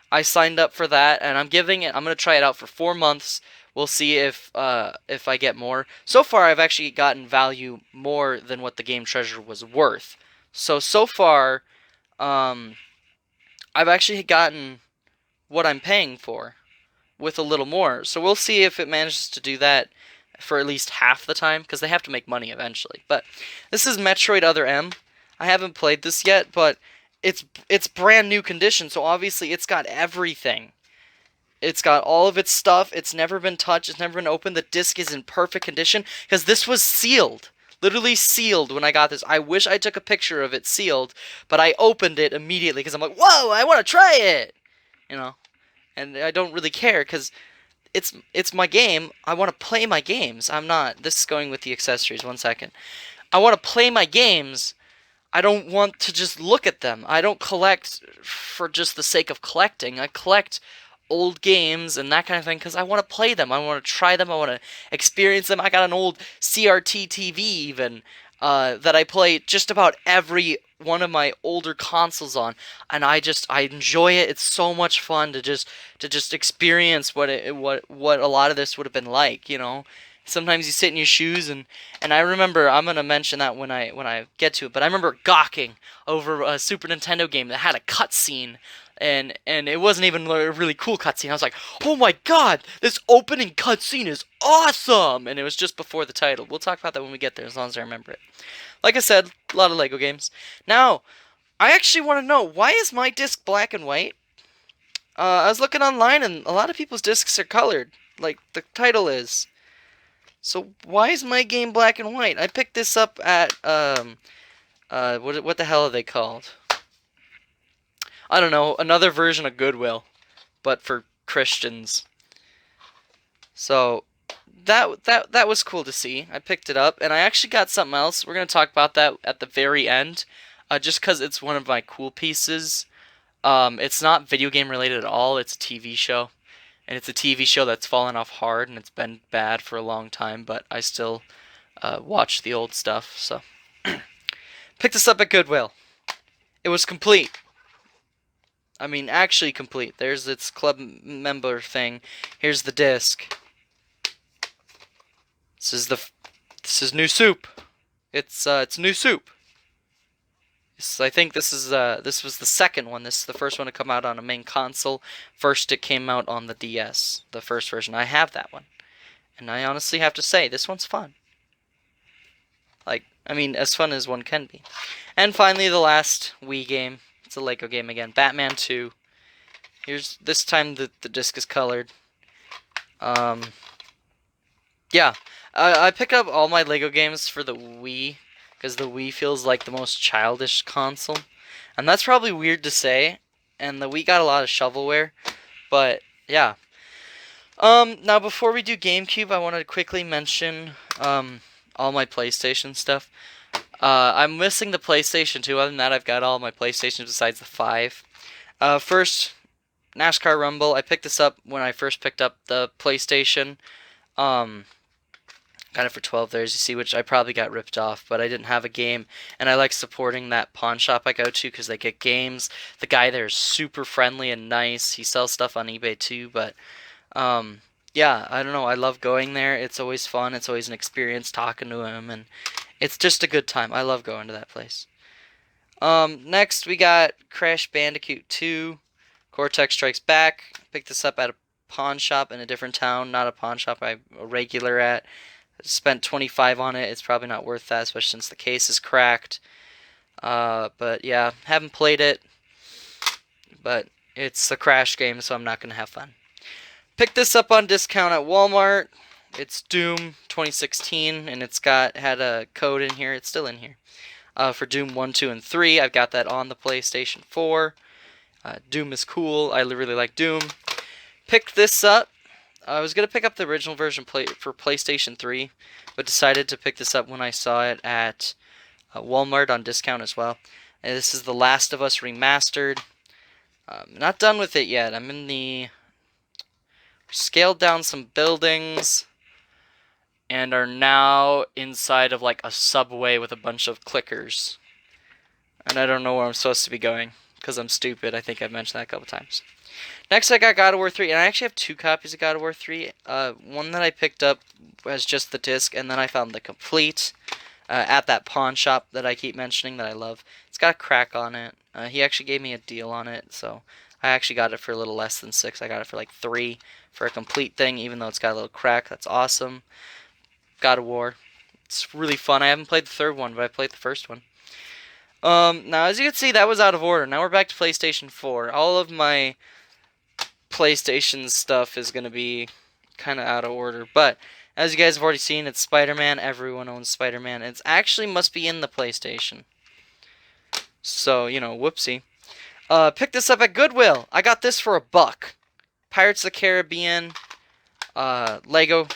I signed up for that, and I'm going to try it out for 4 months. We'll see if I get more. So far, I've actually gotten value more than what the Game Treasure was worth. So far, I've actually gotten what I'm paying for with a little more. So we'll see if it manages to do that for at least half the time, because they have to make money eventually. But this is Metroid Other M. I haven't played this yet, but it's brand new condition, so obviously it's got everything. It's got all of its stuff. It's never been touched. It's never been opened. The disc is in perfect condition, because this was sealed. Literally sealed when I got this. I wish I took a picture of it sealed, but I opened it immediately, because I'm like, whoa, I want to try it! You know? And I don't really care, because it's my game. I want to play my games. This is going with the accessories. 1 second. I want to play my games. I don't want to just look at them. I don't collect for just the sake of collecting. I collect old games and that kind of thing because I want to play them. I want to try them. I want to experience them. I got an old CRT TV even that I play just about every one of my older consoles on, and I enjoy it. It's so much fun to just experience what a lot of this would have been like. Sometimes you sit in your shoes and I remember I'm gonna mention that when I get to it, but I remember gawking over a Super Nintendo game that had a cutscene and it wasn't even a really cool cutscene. I was like, "Oh my god, this opening cutscene is awesome!" And it was just before the title. We'll talk about that when we get there, as long as I remember it. Like I said, a lot of Lego games. Now, I actually want to know, why is my disc black and white? I was looking online, and a lot of people's discs are colored, like the title is. So why is my game black and white? I picked this up at what the hell are they called? I don't know, another version of Goodwill, but for Christians. So that was cool to see. I picked it up, and I actually got something else. We're gonna talk about that at the very end, just because it's one of my cool pieces. It's not video game related at all. It's a TV show, and it's a TV show that's fallen off hard, and it's been bad for a long time. But I still watch the old stuff. So picked this up at Goodwill. It was complete. I mean, actually complete. There's its club member thing. Here's the disc. This is new soup. It's new soup. I think this was the second one. This is the first one to come out on a main console. First, it came out on the DS, the first version. I have that one, and I honestly have to say this one's fun. Like, I mean, as fun as one can be. And finally, the last Wii game. It's a Lego game again. Batman 2. Here's this time the disc is colored. Yeah, I picked up all my Lego games for the Wii because the Wii feels like the most childish console, and that's probably weird to say. And the Wii got a lot of shovelware, but yeah. Now before we do GameCube, I want to quickly mention all my PlayStation stuff. I'm missing the PlayStation 2. Other than that, I've got all my PlayStations besides the 5. First, NASCAR Rumble. I picked this up when I first picked up the PlayStation. Got it for $12 there, as you see, which I probably got ripped off, but I didn't have a game, and I like supporting that pawn shop I go to because they get games. The guy there is super friendly and nice. He sells stuff on eBay too, but yeah, I don't know. I love going there. It's always fun. It's always an experience talking to him, and it's just a good time. I love going to that place. Next we got Crash Bandicoot 2, Cortex Strikes Back. Picked this up at a pawn shop in a different town, not a pawn shop I'm a regular at. Spent $25 on it. It's probably not worth that, especially since the case is cracked. But yeah, haven't played it. But it's a Crash game, so I'm not going to have fun. Picked this up on discount at Walmart. It's Doom 2016, and had a code in here. It's still in here. For Doom 1, 2, and 3. I've got that on the PlayStation 4. Doom is cool. I really like Doom. Picked this up. I was going to pick up the original version for PlayStation 3, but decided to pick this up when I saw it at Walmart on discount as well. And this is The Last of Us Remastered. Not done with it yet. I'm in the... Scaled down some buildings and are now inside of like a subway with a bunch of clickers. And I don't know where I'm supposed to be going because I'm stupid. I think I've mentioned that a couple times. Next, I got God of War 3, and I actually have 2 copies of God of War 3. One that I picked up as just the disc, and then I found the complete at that pawn shop that I keep mentioning that I love. It's got a crack on it. He actually gave me a deal on it, so I actually got it for a little less than $6. I got it for like $3 for a complete thing, even though it's got a little crack. That's awesome. God of War. It's really fun. I haven't played the third one, but I played the first one. Now, as you can see, that was out of order. Now we're back to PlayStation 4. All of my PlayStation stuff is going to be kind of out of order, but as you guys have already seen, it's Spider-Man. Everyone owns Spider-Man. It actually must be in the PlayStation. So, whoopsie. Picked this up at Goodwill. I got this for $1. Pirates of the Caribbean, Lego.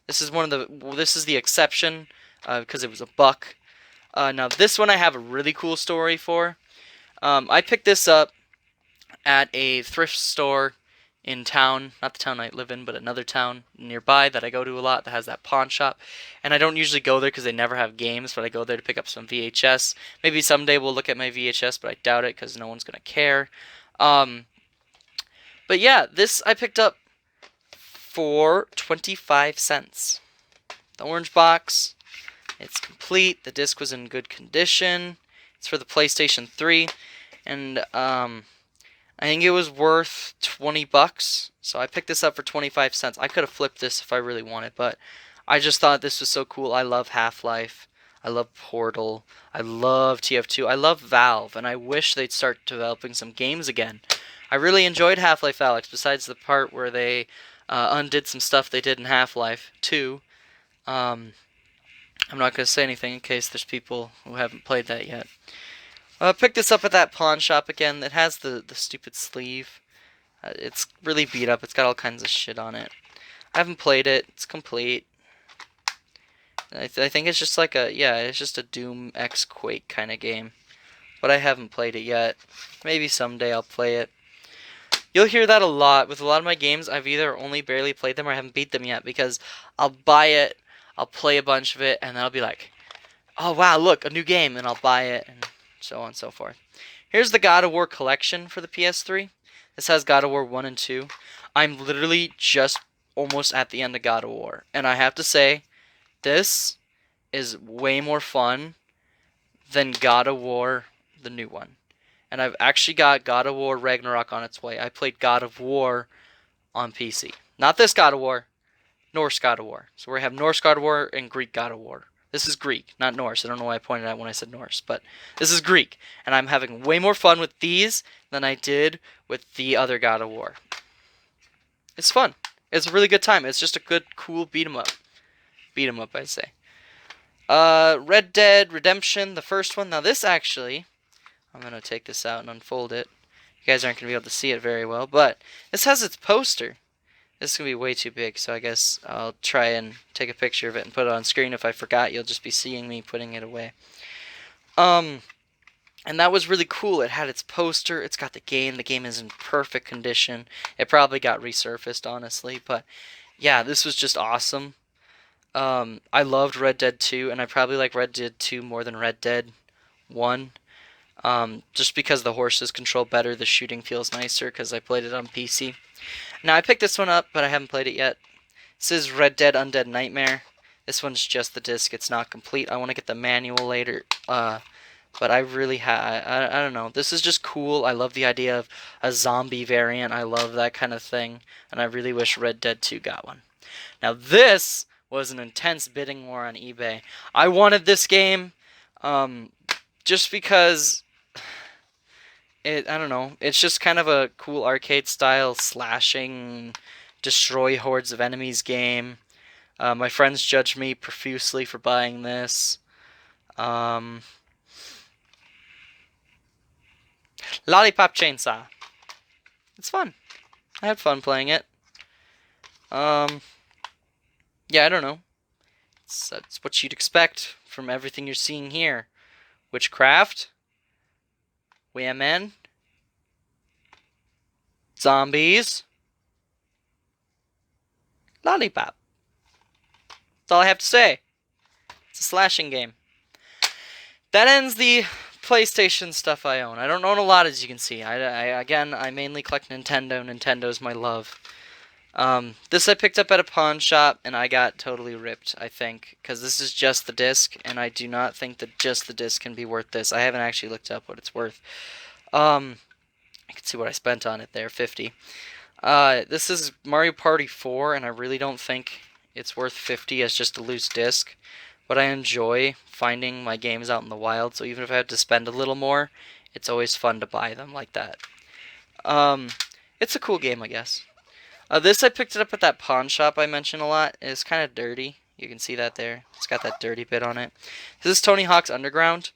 This is the exception, because it was $1. Now this one I have a really cool story for. I picked this up at a thrift store in town, not the town I live in, but another town nearby that I go to a lot that has that pawn shop. And I don't usually go there because they never have games, but I go there to pick up some VHS. Maybe someday we'll look at my VHS, but I doubt it because no one's going to care. But yeah, this I picked up for 25 cents. The orange box, it's complete. The disc was in good condition. It's for the PlayStation 3, and I think it was worth 20 bucks. So I picked this up for 25 cents. I could have flipped this if I really wanted, but I just thought this was so cool. I love Half-Life. I love Portal. I love TF2. I love Valve, and I wish they'd start developing some games again. I really enjoyed Half-Life Alyx, besides the part where they undid some stuff they did in Half-Life 2. I'm not going to say anything in case there's people who haven't played that yet. Picked this up at that pawn shop again. It has the stupid sleeve. It's really beat up. It's got all kinds of shit on it. I haven't played it. It's complete. I think it's just like it's just a Doom X Quake kind of game. But I haven't played it yet. Maybe someday I'll play it. You'll hear that a lot. With a lot of my games, I've either only barely played them or I haven't beat them yet. Because I'll buy it, I'll play a bunch of it, and then I'll be like, oh wow, look, a new game, and I'll buy it, and so on and so forth. Here's the God of War collection for the PS3. This has God of War 1 and 2. I'm literally just almost at the end of God of War. And I have to say, this is way more fun than God of War, the new one. And I've actually got God of War Ragnarok on its way. I played God of War on PC. Not this God of War, Norse God of War. So we have Norse God of War and Greek God of War. This is Greek, not Norse. I don't know why I pointed out when I said Norse, but this is Greek. And I'm having way more fun with these than I did with the other God of War. It's fun. It's a really good time. It's just a good, cool beat 'em up. Beat 'em up, I'd say. Red Dead Redemption, the first one. Now this actually, I'm going to take this out and unfold it. You guys aren't going to be able to see it very well, but this has its poster. This is going to be way too big, so I guess I'll try and take a picture of it and put it on screen. If I forgot, you'll just be seeing me putting it away. And that was really cool. It had its poster. It's got the game. The game is in perfect condition. It probably got resurfaced, honestly, but yeah, this was just awesome. I loved Red Dead 2, and I probably like Red Dead 2 more than Red Dead 1. Just because the horses control better, the shooting feels nicer because I played it on PC. Now, I picked this one up, but I haven't played it yet. This is Red Dead Undead Nightmare. This one's just the disc. It's not complete. I want to get the manual later. But I really I don't know. This is just cool. I love the idea of a zombie variant. I love that kind of thing. And I really wish Red Dead 2 got one. Now, this was an intense bidding war on eBay. I wanted this game just because I don't know, it's just kind of a cool arcade style slashing, destroy hordes of enemies game. My friends judged me profusely for buying this. Lollipop Chainsaw. It's fun. I had fun playing it. Yeah, I don't know. It's what you'd expect from everything you're seeing here. Witchcraft. Women. Zombies. Lollipop. That's all I have to say. It's a slashing game. That ends the PlayStation stuff I own. I don't own a lot, as you can see. Again, I mainly collect Nintendo. Nintendo's my love. This I picked up at a pawn shop, and I got totally ripped, I think, because this is just the disc, and I do not think that just the disc can be worth this. I haven't actually looked up what it's worth. I can see what I spent on it there, 50. This is Mario Party 4, and I really don't think it's worth 50 as just a loose disc, but I enjoy finding my games out in the wild, so even if I have to spend a little more, it's always fun to buy them like that. It's a cool game, I guess. This, I picked it up at that pawn shop I mentioned a lot. It's kind of dirty. You can see that there. It's got that dirty bit on it. This is Tony Hawk's Underground,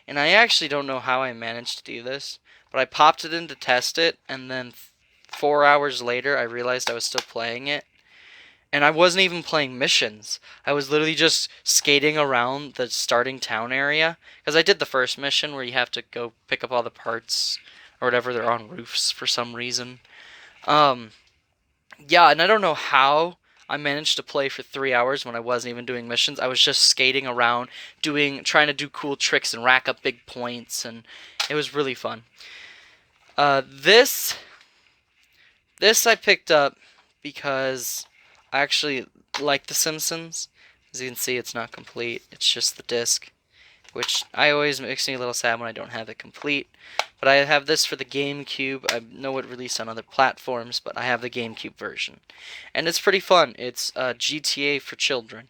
and I actually don't know how I managed to do this, but I popped it in to test it, and then 4 hours later I realized I was still playing it. And I wasn't even playing missions. I was literally just skating around the starting town area. Because I did the first mission where you have to go pick up all the parts or whatever. They're on roofs for some reason. Yeah, and I don't know how I managed to play for 3 hours when I wasn't even doing missions. I was just skating around, trying to do cool tricks and rack up big points, and it was really fun. This I picked up because I actually like The Simpsons. As you can see, it's not complete. It's just the disc, which I always makes me a little sad when I don't have it complete. But I have this for the GameCube. I know it released on other platforms, but I have the GameCube version. And it's pretty fun. It's GTA for children.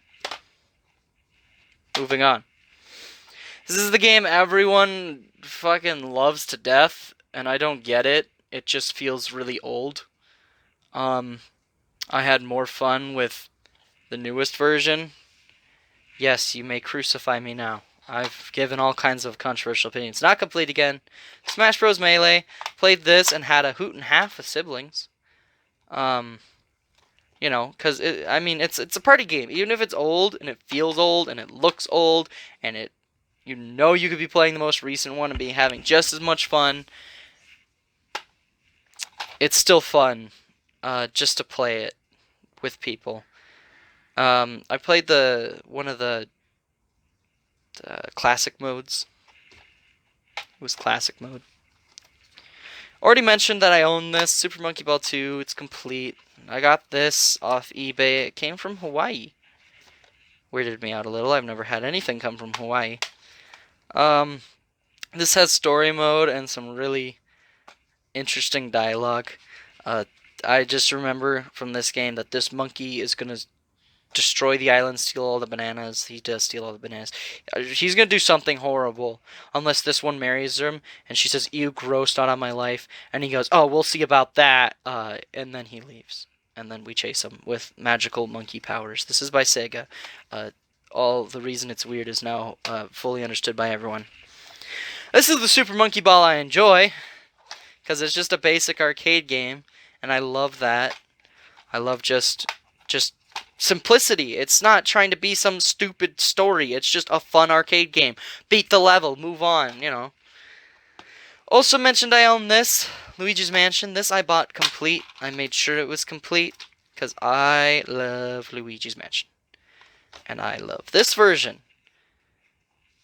Moving on. This is the game everyone fucking loves to death, and I don't get it. It just feels really old. I had more fun with the newest version. Yes, you may crucify me now. I've given all kinds of controversial opinions. Not complete again. Smash Bros. Melee. Played this and had a hoot and half of siblings. You know, because I mean, it's a party game. Even if it's old and it feels old and it looks old and you know you could be playing the most recent one and be having just as much fun. It's still fun, just to play it with people. I played one of the classic modes. It was classic mode. Already mentioned that I own this Super Monkey Ball 2. It's complete. I got this off eBay. It came from Hawaii. Weirded me out a little. I've never had anything come from Hawaii. This has story mode and some really interesting dialogue. I just remember from this game that this monkey is gonna destroy the island, steal all the bananas. He does steal all the bananas. He's gonna do something horrible unless this one marries him, and she says, "Ew, gross, not on my life." And he goes, "Oh, we'll see about that." And then he leaves, and then we chase him with magical monkey powers. This is by Sega. All the reason it's weird is now fully understood by everyone. This is the Super Monkey Ball I enjoy because it's just a basic arcade game, and I love that. I love just simplicity. It's not trying to be some stupid story. It's just a fun arcade game. Beat the level, move on, you know. Also mentioned I own this, Luigi's Mansion. This I bought complete. I made sure it was complete because I love Luigi's Mansion. And I love this version.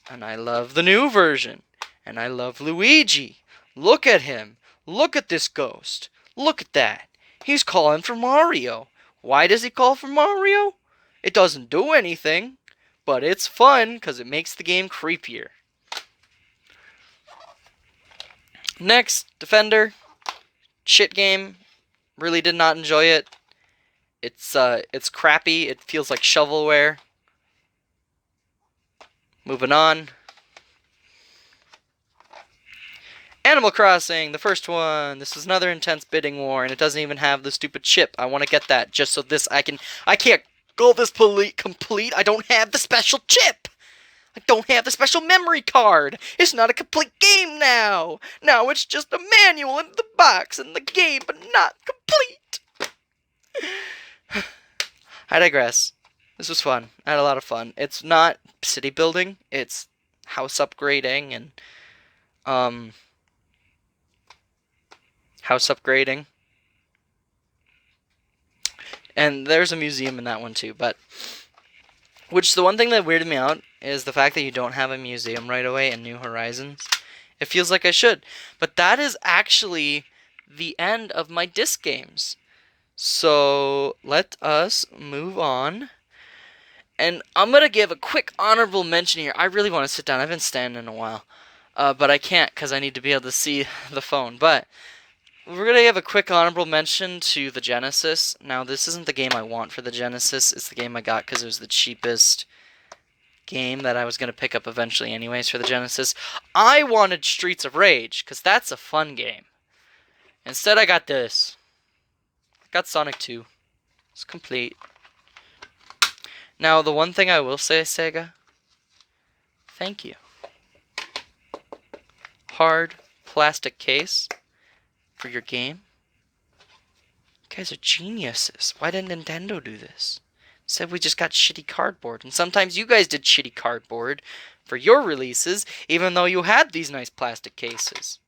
And I love the new version. And I love Luigi. Look at him. Look at this ghost. Look at that. He's calling for Mario. Why does he call for Mario? It doesn't do anything, but it's fun because it makes the game creepier. Next, Defender. Shit game. Really did not enjoy it. It's crappy. It feels like shovelware. Moving on. Animal Crossing, the first one. This is another intense bidding war, and it doesn't even have the stupid chip. I want to get that just so I can't go this complete. I don't have the special chip. I don't have the special memory card. It's not a complete game now. Now it's just a manual in the box and the game, but not complete. I digress. This was fun. I had a lot of fun. It's not city building. It's house upgrading and house upgrading. And there's a museum in that one too, but the one thing that weirded me out is the fact that you don't have a museum right away in New Horizons. It feels like I should, but that is actually the end of my disc games. So let us move on. And I'm going to give a quick honorable mention here. I really want to sit down. I've been standing a while. But I can't because I need to be able to see the phone. But we're going to give a quick honorable mention to the Genesis. Now, this isn't the game I want for the Genesis. It's the game I got because it was the cheapest game that I was going to pick up eventually anyways for the Genesis. I wanted Streets of Rage because that's a fun game. Instead, I got this. I got Sonic 2. It's complete. Now, the one thing I will say, Sega, thank you. Hard plastic case for your game. You guys are geniuses. Why didn't Nintendo do this? Instead, we just got shitty cardboard. And sometimes you guys did shitty cardboard for your releases, even though you had these nice plastic cases.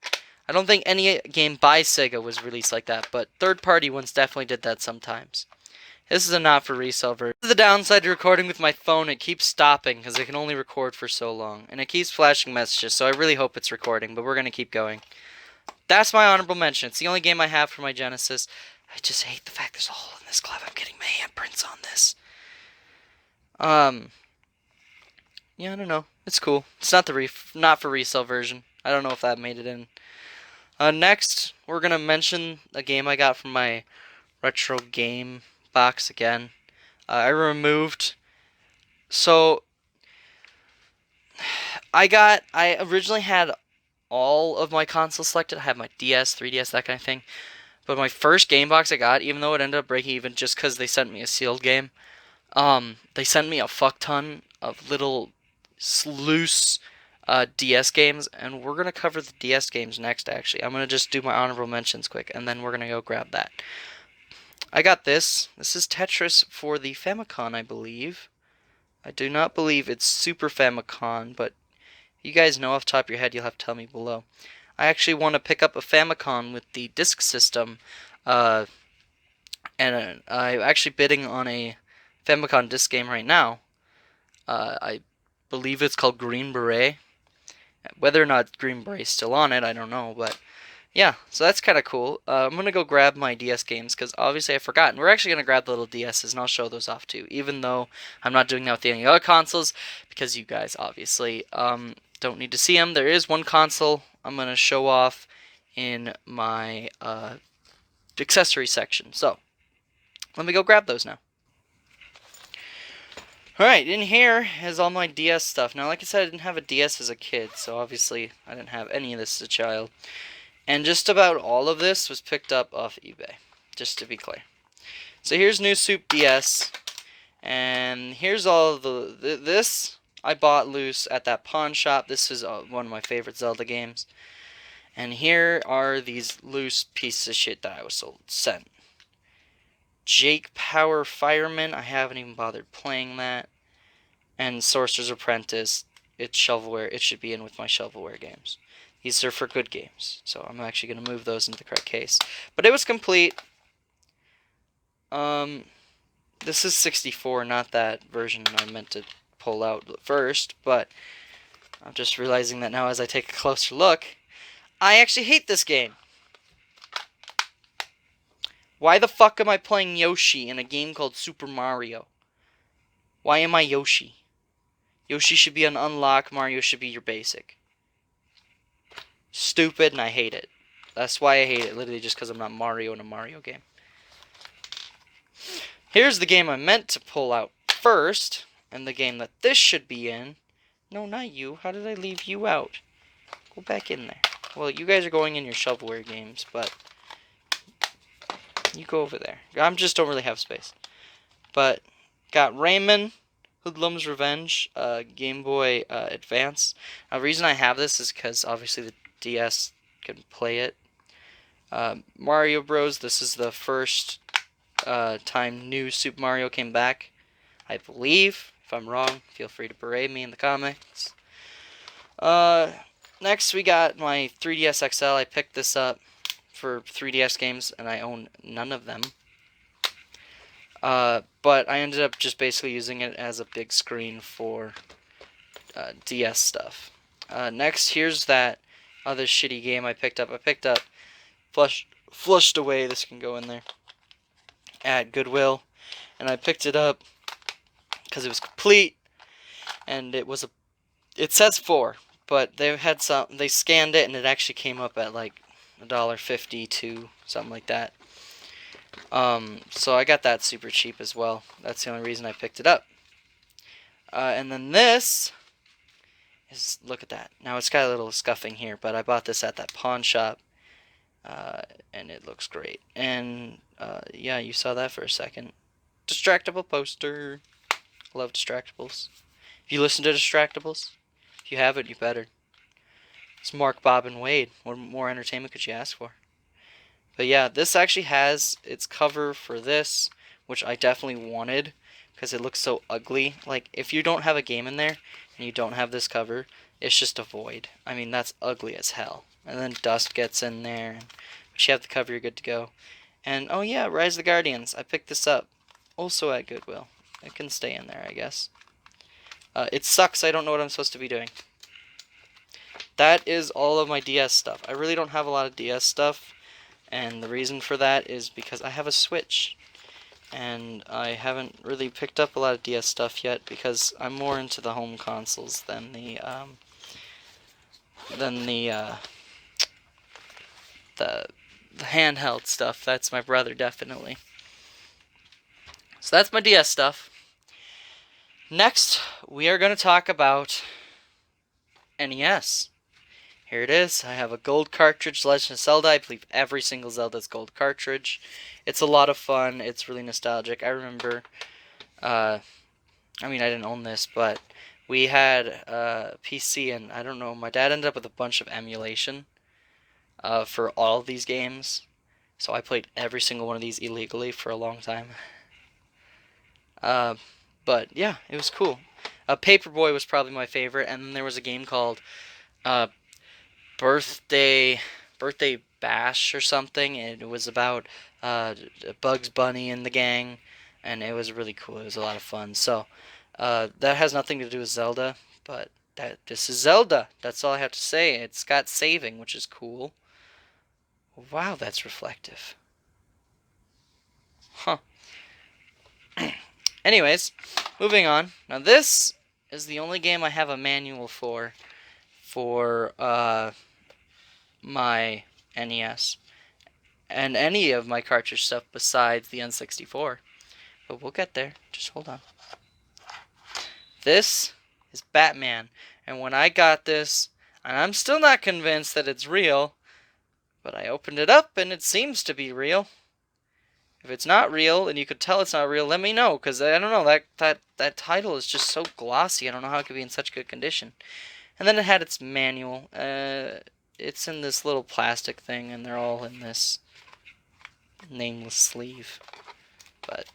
I don't think any game by Sega was released like that, but third-party ones definitely did that sometimes. This is a not for resale version. This is the downside to recording with my phone. It keeps stopping because it can only record for so long. And it keeps flashing messages, so I really hope it's recording, but we're going to keep going. That's my honorable mention. It's the only game I have for my Genesis. I just hate the fact there's a hole in this glove. I'm getting my handprints on this. Yeah, I don't know. It's cool. It's not the not for resale version. I don't know if that made it in. Next, we're going to mention a game I got from my retro game box again. I removed. So I originally had all of my consoles selected. I had my DS, 3DS, that kind of thing. But my first game box I got, even though it ended up breaking even just because they sent me a sealed game, they sent me a fuck ton of little loose DS games, and we're gonna cover the DS games next. Actually, I'm gonna just do my honorable mentions quick, and then we're gonna go grab that. I got this. This is Tetris for the Famicom, I believe. I do not believe it's Super Famicom, but you guys know off the top of your head, you'll have to tell me below. I actually want to pick up a Famicom with the disk system, and I'm actually bidding on a Famicom disc game right now. I believe it's called Green Beret. Whether or not Green Beret's still on it, I don't know, but yeah, so that's kind of cool. I'm going to go grab my DS games, because obviously I've forgotten. We're actually going to grab the little DSs, and I'll show those off too, even though I'm not doing that with any other consoles, because you guys obviously don't need to see them. There is one console I'm going to show off in my accessory section. So, let me go grab those now. Alright, in here is all my DS stuff. Now, like I said, I didn't have a DS as a kid, so obviously I didn't have any of this as a child. And just about all of this was picked up off eBay, just to be clear. So here's New Soup DS, and here's all this I bought loose at that pawn shop. This is one of my favorite Zelda games. And here are these loose pieces of shit that I was sent. Jake Power Fireman, I haven't even bothered playing that. And Sorcerer's Apprentice, it's shovelware. It should be in with my shovelware games. These are for good games, so I'm actually going to move those into the correct case. But it was complete. This is 64, not that version I meant to pull out first, but I'm just realizing that now as I take a closer look, I actually hate this game. Why the fuck am I playing Yoshi in a game called Super Mario? Why am I Yoshi? Yoshi should be an unlock, Mario should be your basic. Stupid, and I hate it. That's why I hate it, literally just because I'm not Mario in a Mario game. Here's the game I meant to pull out first, and the game that this should be in. No, not you. How did I leave you out? Go back in there. Well, you guys are going in your shovelware games, but you go over there. I just don't really have space. But got Rayman, Hoodlum's Revenge, Game Boy Advance. The reason I have this is because obviously the DS can play it. Mario Bros. This is the first time New Super Mario came back, I believe. If I'm wrong, feel free to berate me in the comments. Next, we got my 3DS XL. I picked this up for 3DS games, and I own none of them. But I ended up just basically using it as a big screen for DS stuff. Next, here's that other shitty game I picked up. I picked up Flushed Away. This can go in there at Goodwill, and I picked it up because it was complete, and it says 4, but they scanned it, and it actually came up at like $1.52, something like that. So I got that super cheap as well. That's the only reason I picked it up. And then this is, look at that. Now it's got a little scuffing here, but I bought this at that pawn shop, and it looks great. And yeah, you saw that for a second. Distractable poster. Love Distractables. If you listen to Distractables, if you haven't, you better. It's Mark, Bob, and Wade. What more entertainment could you ask for? But yeah, this actually has its cover for this, which I definitely wanted because it looks so ugly. Like, if you don't have a game in there and you don't have this cover, it's just a void. I mean, that's ugly as hell. And then dust gets in there. But you have the cover, you're good to go. And, oh yeah, Rise of the Guardians. I picked this up. Also at Goodwill. It can stay in there, I guess. It sucks, I don't know what I'm supposed to be doing. That is all of my DS stuff. I really don't have a lot of DS stuff. And the reason for that is because I have a Switch. And I haven't really picked up a lot of DS stuff yet because I'm more into the home consoles than the the handheld stuff. That's my brother, definitely. So that's my DS stuff. Next, we are going to talk about NES. Here it is. I have a gold cartridge, Legend of Zelda. I believe every single Zelda's gold cartridge. It's a lot of fun. It's really nostalgic. I remember, I mean, I didn't own this, but we had a PC, and I don't know, my dad ended up with a bunch of emulation for all of these games. So I played every single one of these illegally for a long time. But yeah, it was cool. Paperboy was probably my favorite, and then there was a game called Birthday Bash or something. And it was about Bugs Bunny and the gang, and it was really cool. It was a lot of fun. So that has nothing to do with Zelda, but this is Zelda. That's all I have to say. It's got saving, which is cool. Wow, that's reflective. Huh. Anyways, moving on. Now this is the only game I have a manual for my NES and any of my cartridge stuff besides the N64. But we'll get there. Just hold on. This is Batman, and when I got this, and I'm still not convinced that it's real, but I opened it up and it seems to be real. If it's not real, and you could tell it's not real, let me know, because I don't know, that title is just so glossy. I don't know how it could be in such good condition. And then it had its manual. It's in this little plastic thing, and they're all in this nameless sleeve. But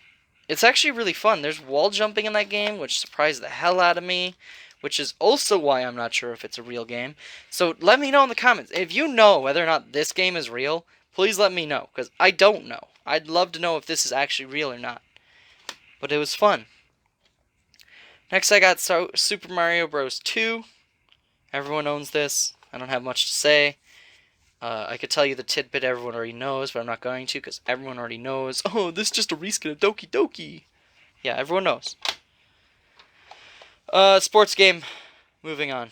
it's actually really fun. There's wall jumping in that game, which surprised the hell out of me, which is also why I'm not sure if it's a real game. So let me know in the comments. If you know whether or not this game is real, please let me know, because I don't know. I'd love to know if this is actually real or not. But it was fun. Next I got Super Mario Bros. 2. Everyone owns this. I don't have much to say. I could tell you the tidbit everyone already knows, but I'm not going to, because everyone already knows. Oh, this is just a reskin of Doki Doki. Yeah, everyone knows. Sports game. Moving on.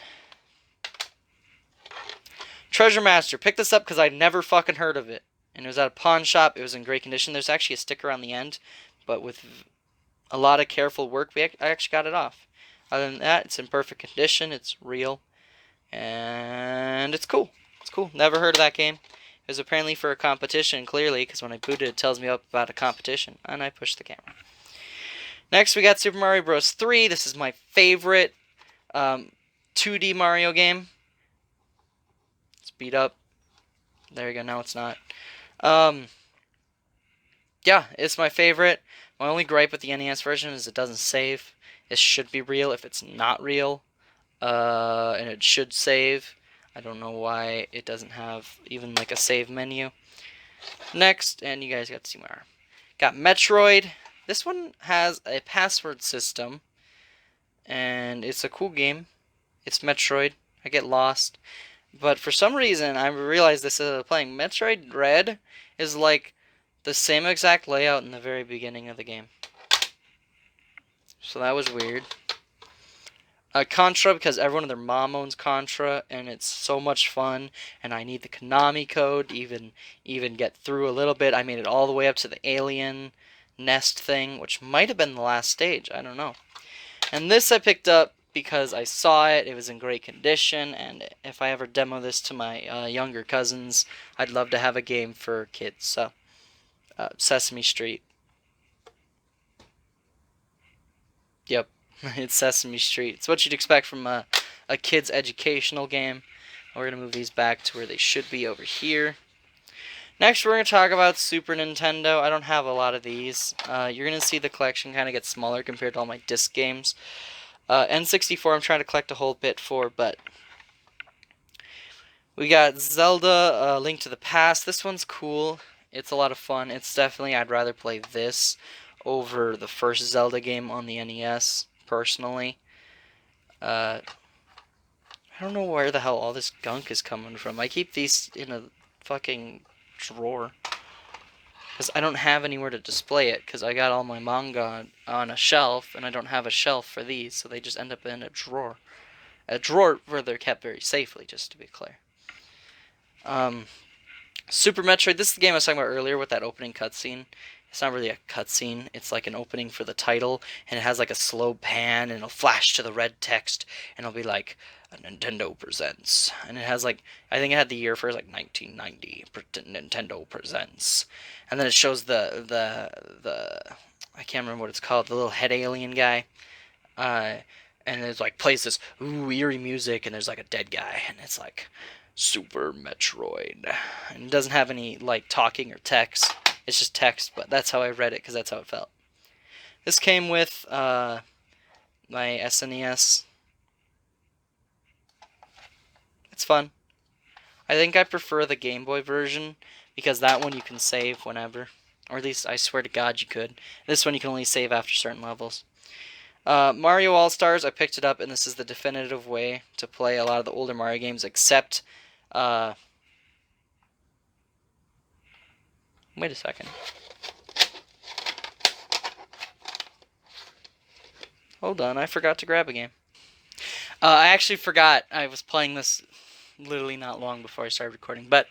Treasure Master. Picked this up because I'd never fucking heard of it. And it was at a pawn shop. It was in great condition. There's actually a sticker on the end, but with a lot of careful work, I actually got it off. Other than that, it's in perfect condition. It's real. And it's cool. It's cool. Never heard of that game. It was apparently for a competition, clearly, because when I boot it tells me up about a competition. And I push the camera. Next, we got Super Mario Bros. 3. This is my favorite 2D Mario game. Speed up. There you go. Now it's not. Yeah, it's my favorite. My only gripe with the NES version is it doesn't save. It should be real if it's not real. And it should save. I don't know why it doesn't have even like a save menu. Next, and you guys got to see my arm. Got Metroid. This one has a password system, and it's a cool game. It's Metroid. I get lost. But for some reason, I realized this as playing. Metroid Red is like the same exact layout in the very beginning of the game. So that was weird. Contra, because everyone and their mom owns Contra, and it's so much fun, and I need the Konami code to even get through a little bit. I made it all the way up to the alien nest thing, which might have been the last stage, I don't know. And this I picked up because I saw it was in great condition, and if I ever demo this to my younger cousins, I'd love to have a game for kids. So, Sesame Street. Yep. It's Sesame Street. It's what you'd expect from a kid's educational game. We're going to move these back to where they should be over here. Next, we're going to talk about Super Nintendo. I don't have a lot of these. You're going to see the collection kind of get smaller compared to all my disc games. N64 I'm trying to collect a whole bit for, but we got Zelda, Link to the Past. This one's cool. It's a lot of fun. It's definitely, I'd rather play this over the first Zelda game on the NES, personally. I don't know where the hell all this gunk is coming from. I keep these in a fucking drawer. Because I don't have anywhere to display it, because I got all my manga on a shelf, and I don't have a shelf for these, so they just end up in a drawer. A drawer where they're kept very safely, just to be clear. Super Metroid, this is the game I was talking about earlier with that opening cutscene. It's not really a cutscene, it's like an opening for the title, and it has like a slow pan, and it'll flash to the red text, and it'll be like, Nintendo Presents. And it has like, I think it had the year first, like 1990, Nintendo Presents. And then it shows the I can't remember what it's called, the little head alien guy. And it's like, plays this eerie music, and there's like a dead guy, and it's like, Super Metroid. And it doesn't have any like talking or text. It's just text, but that's how I read it because that's how it felt. This came with my SNES. It's fun. I think I prefer the Game Boy version because that one you can save whenever. Or at least I swear to God you could. This one you can only save after certain levels. Mario All-Stars, I picked it up, and this is the definitive way to play a lot of the older Mario games, except... wait a second. Hold on, I forgot to grab a game. I actually forgot. I was playing this literally not long before I started recording. But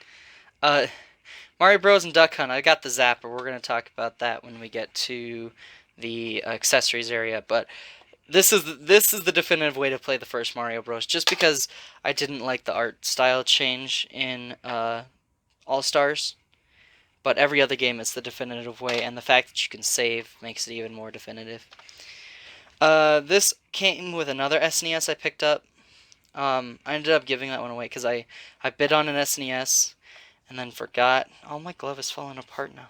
Mario Bros. And Duck Hunt, I got the Zapper. We're going to talk about that when we get to the accessories area. But this is the definitive way to play the first Mario Bros. Just because I didn't like the art style change in All-Stars. But every other game is the definitive way, and the fact that you can save makes it even more definitive. This came with another SNES I picked up. I ended up giving that one away because I bid on an SNES and then forgot. Oh, my glove is falling apart now.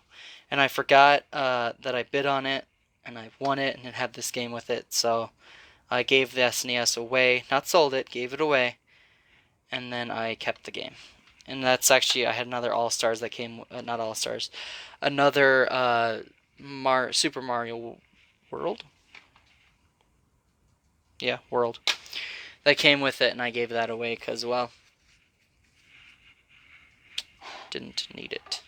And I forgot that I bid on it, and I won it, and it had this game with it. So I gave the SNES away. Not sold it, gave it away. And then I kept the game. And that's actually, I had another All-Stars that came, not All-Stars, another Super Mario World? Yeah, World. That came with it, and I gave that away because, well, didn't need it.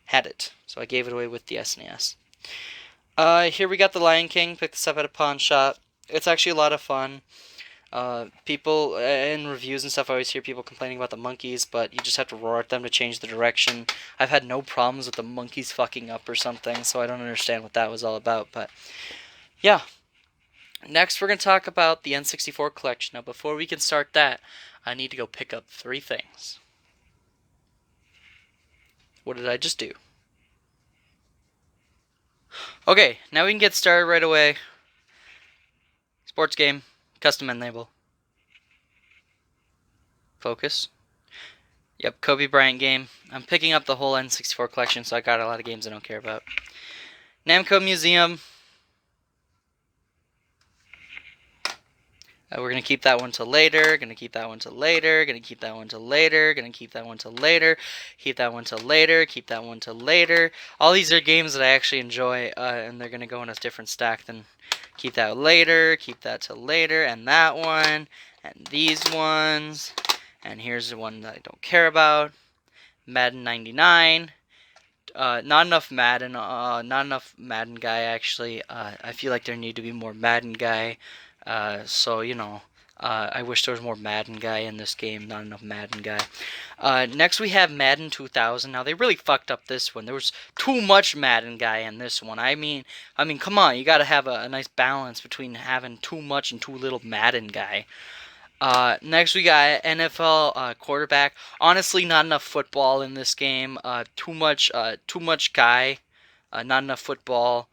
Had it, so I gave it away with the SNES. Here we got The Lion King. Picked this up at a pawn shop. It's actually a lot of fun. People in reviews and stuff, I always hear people complaining about the monkeys, but you just have to roar at them to change the direction. I've had no problems with the monkeys fucking up or something, so I don't understand what that was all about, but yeah. Next, we're going to talk about the N64 collection. Now, before we can start that, I need to go pick up 3 things. What did I just do? Okay, now we can get started right away. Sports game, custom end label. Focus. Yep, Kobe Bryant game. I'm picking up the whole N64 collection, so I got a lot of games I don't care about. Namco Museum. We're going to keep that one till later, going to keep that one till later, going to keep that one till later, going to keep that one till later, keep that one till later, keep that one till later. All these are games that I actually enjoy, and they're going to go in a different stack than keep that later, keep that till later, and that one, and these ones, and here's the one that I don't care about, Madden 99. Not enough Madden, guy, actually. I feel like there need to be more Madden guy. So, you know, I wish there was more Madden guy in this game, not enough Madden guy. Next we have Madden 2000. Now, they really fucked up this one. There was too much Madden guy in this one. I mean, come on, you gotta have a nice balance between having too much and too little Madden guy. Next we got NFL quarterback. Honestly, not enough football in this game. Too much guy. Not enough football.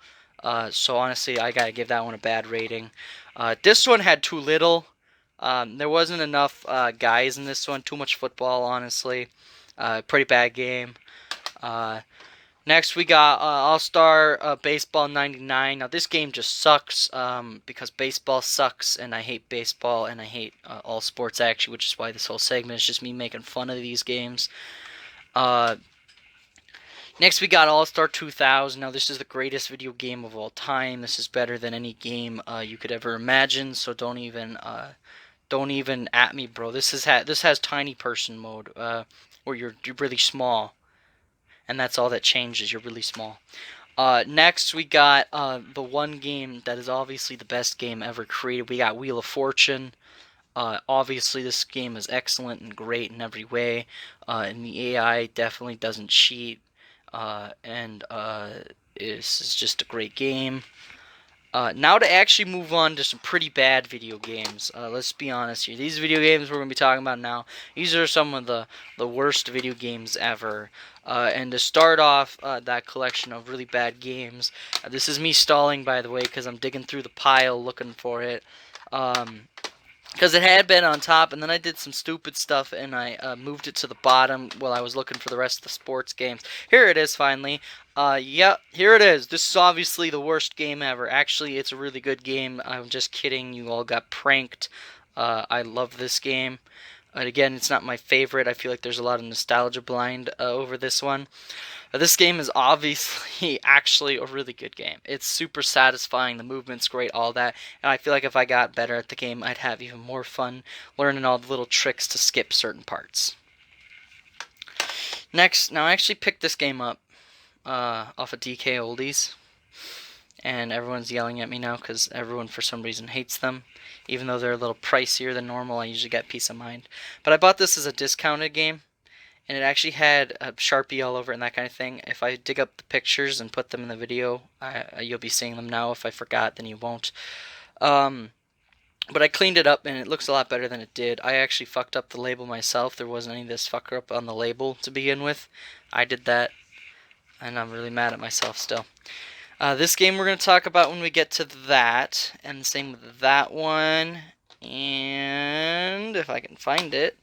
So honestly, I gotta give that one a bad rating. This one had too little. There wasn't enough guys in this one. Too much football, honestly. Pretty bad game. Next, we got All-Star Baseball 99. Now, this game just sucks because baseball sucks, and I hate baseball, and I hate all sports, actually, which is why this whole segment is just me making fun of these games. Uh, Next, we got All-Star 2000. Now, this is the greatest video game of all time. This is better than any game you could ever imagine, so don't even at me, bro. This has tiny person mode, where you're really small, and that's all that changes. You're really small. Next, we got the one game that is obviously the best game ever created. We got Wheel of Fortune. Obviously, this game is excellent and great in every way, and the AI definitely doesn't cheat, and is just a great game. Now to actually move on to some pretty bad video games. Let's be honest here. These video games we're going to be talking about now, these are some of the worst video games ever. And to start off that collection of really bad games, this is me stalling, by the way, because I'm digging through the pile looking for it. Because it had been on top, and then I did some stupid stuff, and I moved it to the bottom while I was looking for the rest of the sports games. Here it is, finally. Yeah, here it is. This is obviously the worst game ever. Actually, it's a really good game. I'm just kidding. You all got pranked. I love this game. And again, it's not my favorite. I feel like there's a lot of nostalgia blind over this one. This game is obviously actually a really good game. It's super satisfying, the movement's great, all that, and I feel like if I got better at the game, I'd have even more fun learning all the little tricks to skip certain parts. Next, now I actually picked this game up off of DK Oldies, and everyone's yelling at me now because everyone for some reason hates them. Even though they're a little pricier than normal, I usually get peace of mind. But I bought this as a discounted game, and it actually had a Sharpie all over it and that kind of thing. If I dig up the pictures and put them in the video, you'll be seeing them now. If I forgot, then you won't. But I cleaned it up, and it looks a lot better than it did. I actually fucked up the label myself. There wasn't any of this fucker up on the label to begin with. I did that, and I'm really mad at myself still. This game we're going to talk about when we get to that, and the same with that one. And if I can find it.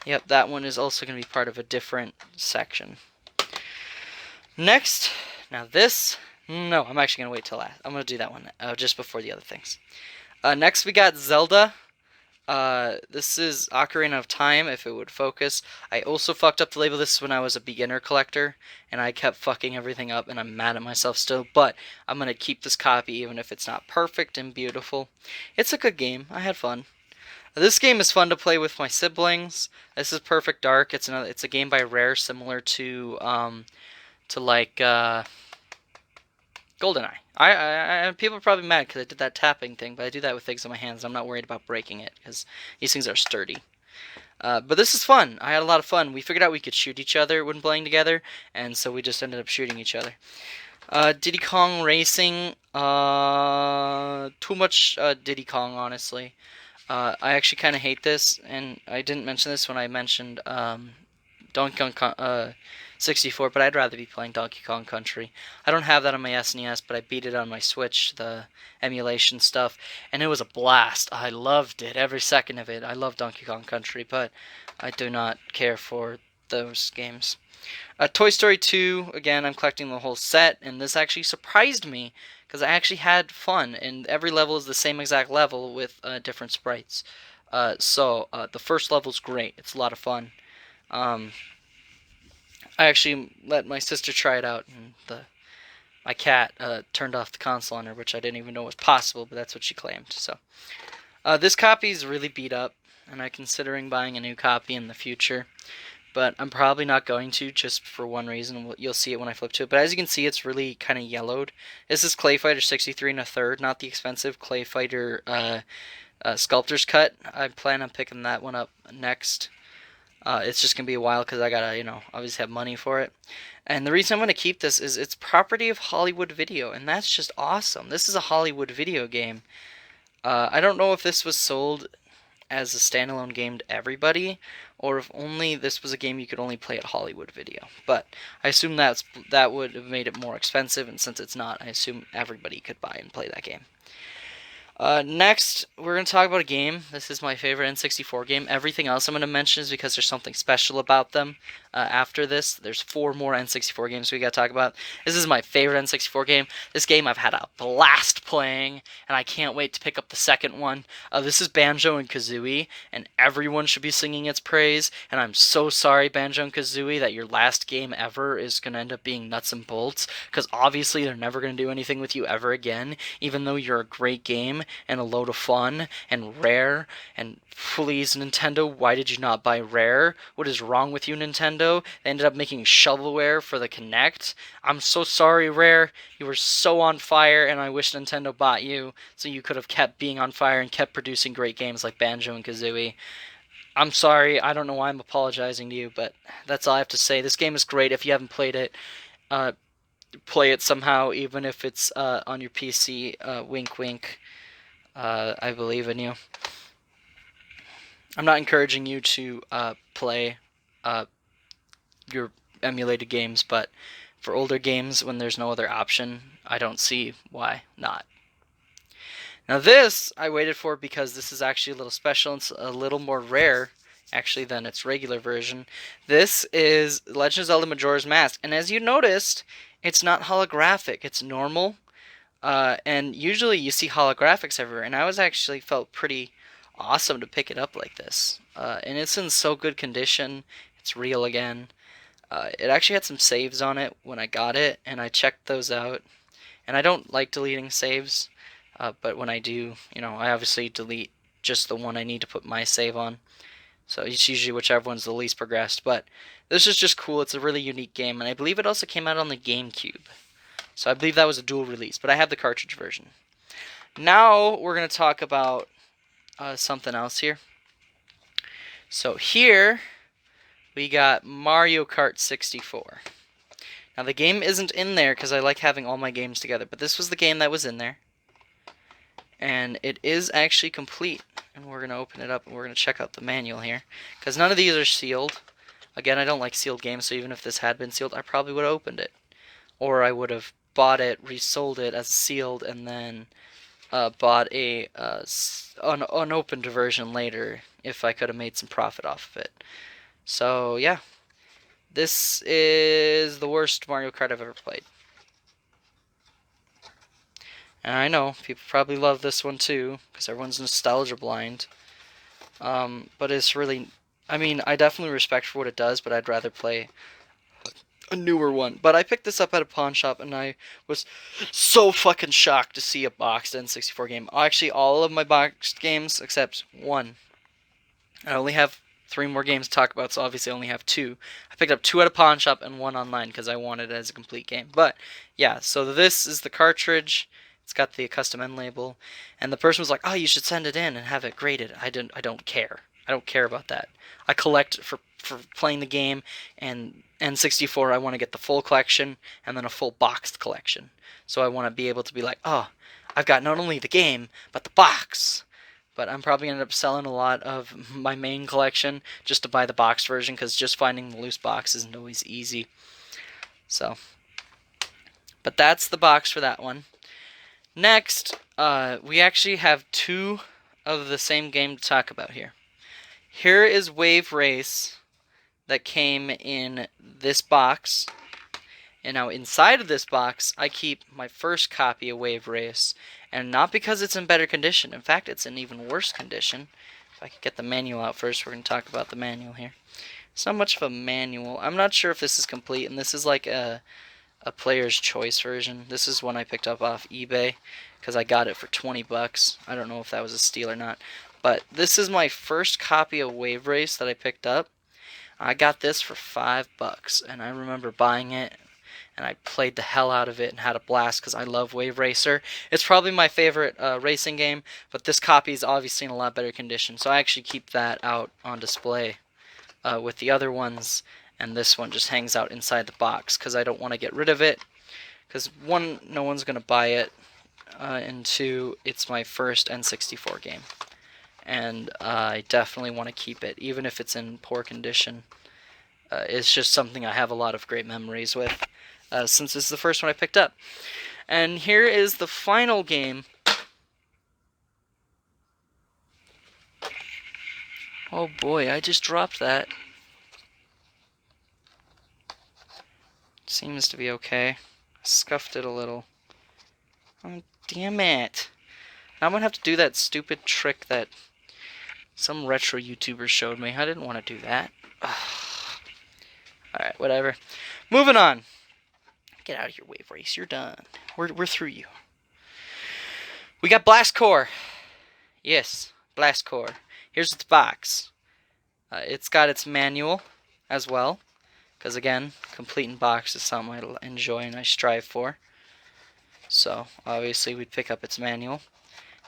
Yep, that one is also going to be part of a different section. Next, now this, no, I'm actually going to wait till last. I'm going to do that one just before the other things. Next we got Zelda. This is Ocarina of Time, if it would focus. I also fucked up the label. This is when I was a beginner collector, and I kept fucking everything up, and I'm mad at myself still, but I'm going to keep this copy even if it's not perfect and beautiful. It's a good game. I had fun. This game is fun to play with my siblings. This is Perfect Dark. It's a game by Rare, similar to like GoldenEye. I people are probably mad because I did that tapping thing, but I do that with things in my hands. I'm not worried about breaking it because these things are sturdy. But this is fun. I had a lot of fun. We figured out we could shoot each other when playing together, and so we just ended up shooting each other. Diddy Kong Racing. Too much Diddy Kong, honestly. I actually kind of hate this, and I didn't mention this when I mentioned Donkey Kong 64, but I'd rather be playing Donkey Kong Country. I don't have that on my SNES, but I beat it on my Switch, the emulation stuff, and it was a blast. I loved it, every second of it. I love Donkey Kong Country, but I do not care for those games. Toy Story 2, again, I'm collecting the whole set, and this actually surprised me, because I actually had fun, and every level is the same exact level with different sprites. So the first level's great. It's a lot of fun. I actually let my sister try it out, and my cat turned off the console on her, which I didn't even know was possible, but that's what she claimed. So this copy is really beat up, and I'm considering buying a new copy in the future. But I'm probably not going to, just for one reason. You'll see it when I flip to it. But as you can see, it's really kind of yellowed. This is Clay Fighter 63 1/3, not the expensive Clay Fighter Sculptor's Cut. I plan on picking that one up next. It's just going to be a while because I gotta, obviously have money for it. And the reason I'm going to keep this is it's property of Hollywood Video, and that's just awesome. This is a Hollywood Video game. I don't know if this was sold as a standalone game to everybody, or if only this was a game you could only play at Hollywood Video. But I assume that would have made it more expensive, and since it's not, I assume everybody could buy and play that game. Next, we're going to talk about a game. This is my favorite N64 game. Everything else I'm going to mention is because there's something special about them. after this. There's 4 more N64 games we got to talk about. This is my favorite N64 game. This game I've had a blast playing, and I can't wait to pick up the second one. This is Banjo and Kazooie, and everyone should be singing its praise. And I'm so sorry, Banjo and Kazooie, that your last game ever is going to end up being nuts and bolts, because obviously they're never going to do anything with you ever again, even though you're a great game and a load of fun and rare. And please, Nintendo, why did you not buy Rare? What is wrong with you, Nintendo? They ended up making shovelware for the Kinect. I'm so sorry, Rare. You were so on fire, and I wish Nintendo bought you so you could have kept being on fire and kept producing great games like Banjo and Kazooie. I'm sorry. I don't know why I'm apologizing to you, but that's all I have to say. This game is great. If you haven't played it, play it somehow, even if it's on your PC. Wink, wink. I believe in you. I'm not encouraging you to play your emulated games, but for older games, when there's no other option, I don't see why not. Now this, I waited for because this is actually a little special. It's a little more rare, actually, than its regular version. This is Legend of Zelda Majora's Mask, and as you noticed, it's not holographic. It's normal, and usually you see holographics everywhere, and I was actually felt pretty awesome to pick it up like this. And it's in so good condition. It's real again. It actually had some saves on it when I got it, and I checked those out. And I don't like deleting saves, but when I do, I obviously delete just the one I need to put my save on. So it's usually whichever one's the least progressed. But this is just cool. It's a really unique game, and I believe it also came out on the GameCube. So I believe that was a dual release, but I have the cartridge version. Now we're going to talk about something else here. So here we got Mario Kart 64. Now the game isn't in there because I like having all my games together, but this was the game that was in there. And it is actually complete. And we're going to open it up and we're going to check out the manual here, because none of these are sealed. Again, I don't like sealed games, so even if this had been sealed, I probably would have opened it. Or I would have bought it, resold it as sealed, and then bought a unopened version later if I could have made some profit off of it. So yeah, this is the worst Mario Kart I've ever played. And I know people probably love this one too, because everyone's nostalgia blind. But it's really, I definitely respect for what it does, but I'd rather play a newer one. But I picked this up at a pawn shop, and I was so fucking shocked to see a boxed N64 game. Actually, all of my boxed games except one. I only have 3 more games to talk about, so obviously I only have 2. I picked up 2 at a pawn shop and 1 online because I wanted it as a complete game. But yeah, so this is the cartridge. It's got the custom end label, and the person was like, "Oh, you should send it in and have it graded." I don't care. I don't care about that. I collect for playing the game, and N64 I want to get the full collection and then a full boxed collection. So I want to be able to be like, "Oh, I've got not only the game but the box." But I'm probably going to end up selling a lot of my main collection just to buy the boxed version, because just finding the loose box isn't always easy. So, but that's the box for that one. Next, we actually have 2 of the same game to talk about here. Here is Wave Race that came in this box. And now inside of this box, I keep my first copy of Wave Race. And not because it's in better condition. In fact, it's in even worse condition. If I could get the manual out first, we're going to talk about the manual here. It's not much of a manual. I'm not sure if this is complete, and this is like a player's choice version. This is one I picked up off eBay because I got it for 20 bucks. I don't know if that was a steal or not. But this is my first copy of Wave Race that I picked up. I got this for 5 bucks, and I remember buying it, and I played the hell out of it and had a blast because I love Wave Racer. It's probably my favorite racing game, but this copy is obviously in a lot better condition, so I actually keep that out on display with the other ones, and this one just hangs out inside the box because I don't want to get rid of it, because 1, no one's going to buy it, and 2, it's my first N64 game, and I definitely want to keep it, even if it's in poor condition. It's just something I have a lot of great memories with, since this is the first one I picked up. And here is the final game. Oh boy, I just dropped that. Seems to be okay. Scuffed it a little. Oh, damn it. Now I'm gonna have to do that stupid trick that some retro YouTuber showed me. I didn't want to do that. Alright, whatever. Moving on. Get out of here, Wave Race. You're done. We're through you. We got Blast Core. Yes, Blast Core. Here's its box. It's got its manual as well. Because again, complete in box is something I enjoy and I strive for. So, obviously we'd pick up its manual.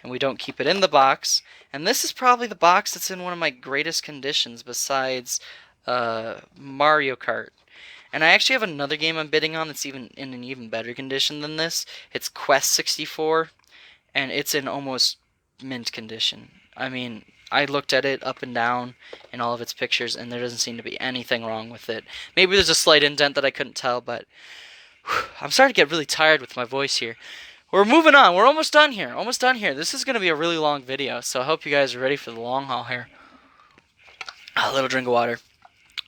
And we don't keep it in the box. And this is probably the box that's in one of my greatest conditions besides Mario Kart. And I actually have another game I'm bidding on that's even in an even better condition than this. It's Quest 64, and it's in almost mint condition. I mean, I looked at it up and down in all of its pictures, and there doesn't seem to be anything wrong with it. Maybe there's a slight indent that I couldn't tell, but I'm starting to get really tired with my voice here. We're moving on. We're almost done here. Almost done here. This is going to be a really long video, so I hope you guys are ready for the long haul here. A little drink of water.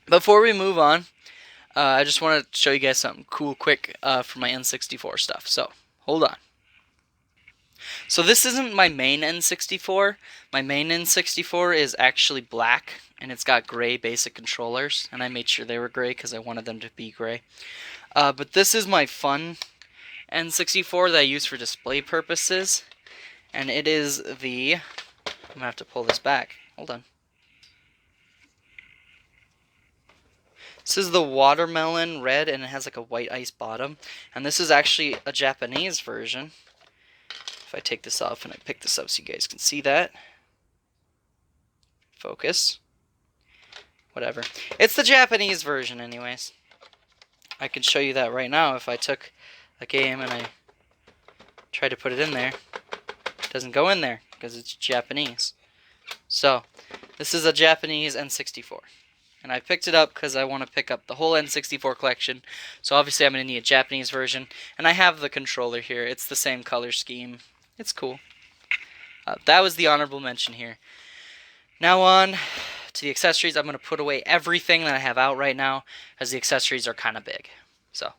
Before we move on, I just want to show you guys something cool quick for my N64 stuff. So, hold on. So this isn't my main N64. My main N64 is actually black, and it's got gray basic controllers, and I made sure they were gray because I wanted them to be gray. But this is my fun N64 that I use for display purposes, and it is the... I'm going to have to pull this back. Hold on. This is the watermelon red, and it has like a white ice bottom. And this is actually a Japanese version. If I take this off and I pick this up so you guys can see that. Focus. Whatever. It's the Japanese version anyways. I can show you that right now if I took a game and I tried to put it in there. It doesn't go in there because it's Japanese. So, this is a Japanese N64. And I picked it up because I want to pick up the whole N64 collection. So obviously I'm going to need a Japanese version. And I have the controller here. It's the same color scheme. It's cool. That was the honorable mention here. Now on to the accessories. I'm going to put away everything that I have out right now, as the accessories are kind of big. So,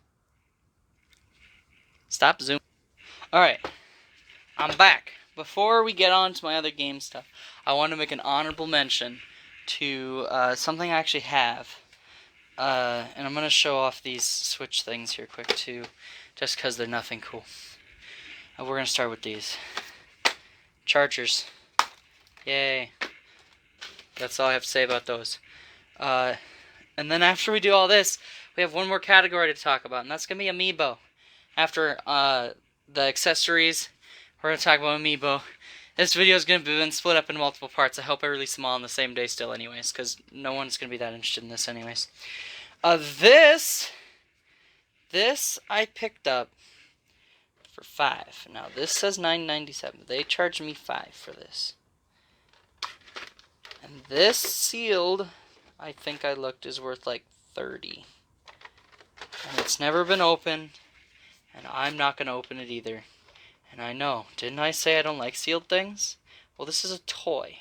stop zooming. Alright, I'm back. Before we get on to my other game stuff, I want to make an honorable mention to something I actually have. And I'm going to show off these Switch things here quick too, just because they're nothing cool. We're going to start with these. Chargers. Yay. That's all I have to say about those. And then after we do all this, we have one more category to talk about, and that's going to be Amiibo. After the accessories, we're going to talk about Amiibo. This video is going to be split up in multiple parts. I hope I release them all on the same day still anyways, because no one's going to be that interested in this anyways. This I picked up for $5. Now this says $9.97. They charged me $5 for this. And this sealed, I think I looked, is worth like $30. And it's never been opened, and I'm not going to open it either. And I know, didn't I say I don't like sealed things? Well, this is a toy.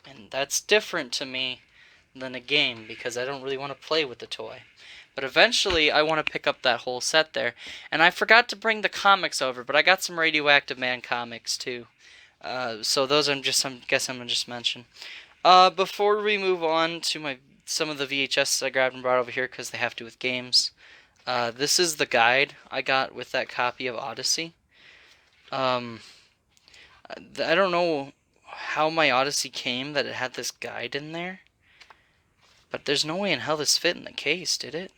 And that's different to me than a game, because I don't really want to play with the toy. But eventually, I want to pick up that whole set there. And I forgot to bring the comics over, but I got some Radioactive Man comics, too. So those I guess I'm going to just mention. Before we move on to some of the VHS I grabbed and brought over here, because they have to do with games. This is the guide I got with that copy of Odyssey. I don't know how my Odyssey came that it had this guide in there, but there's no way in hell this fit in the case, did it?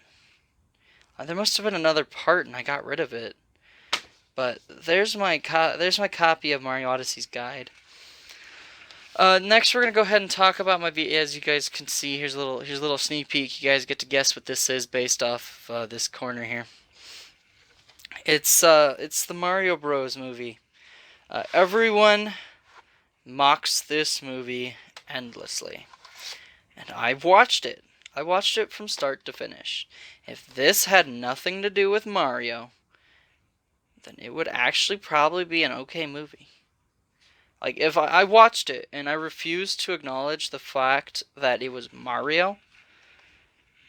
There must have been another part and I got rid of it. But there's my copy of Mario Odyssey's guide. Next we're gonna go ahead and talk about as you guys can see, here's a little sneak peek. You guys get to guess what this is based off this corner here. It's the Mario Bros. Movie. Everyone mocks this movie endlessly, and I've watched it. I watched it from start to finish. If this had nothing to do with Mario, then it would actually probably be an okay movie. Like, if I watched it and I refused to acknowledge the fact that it was Mario,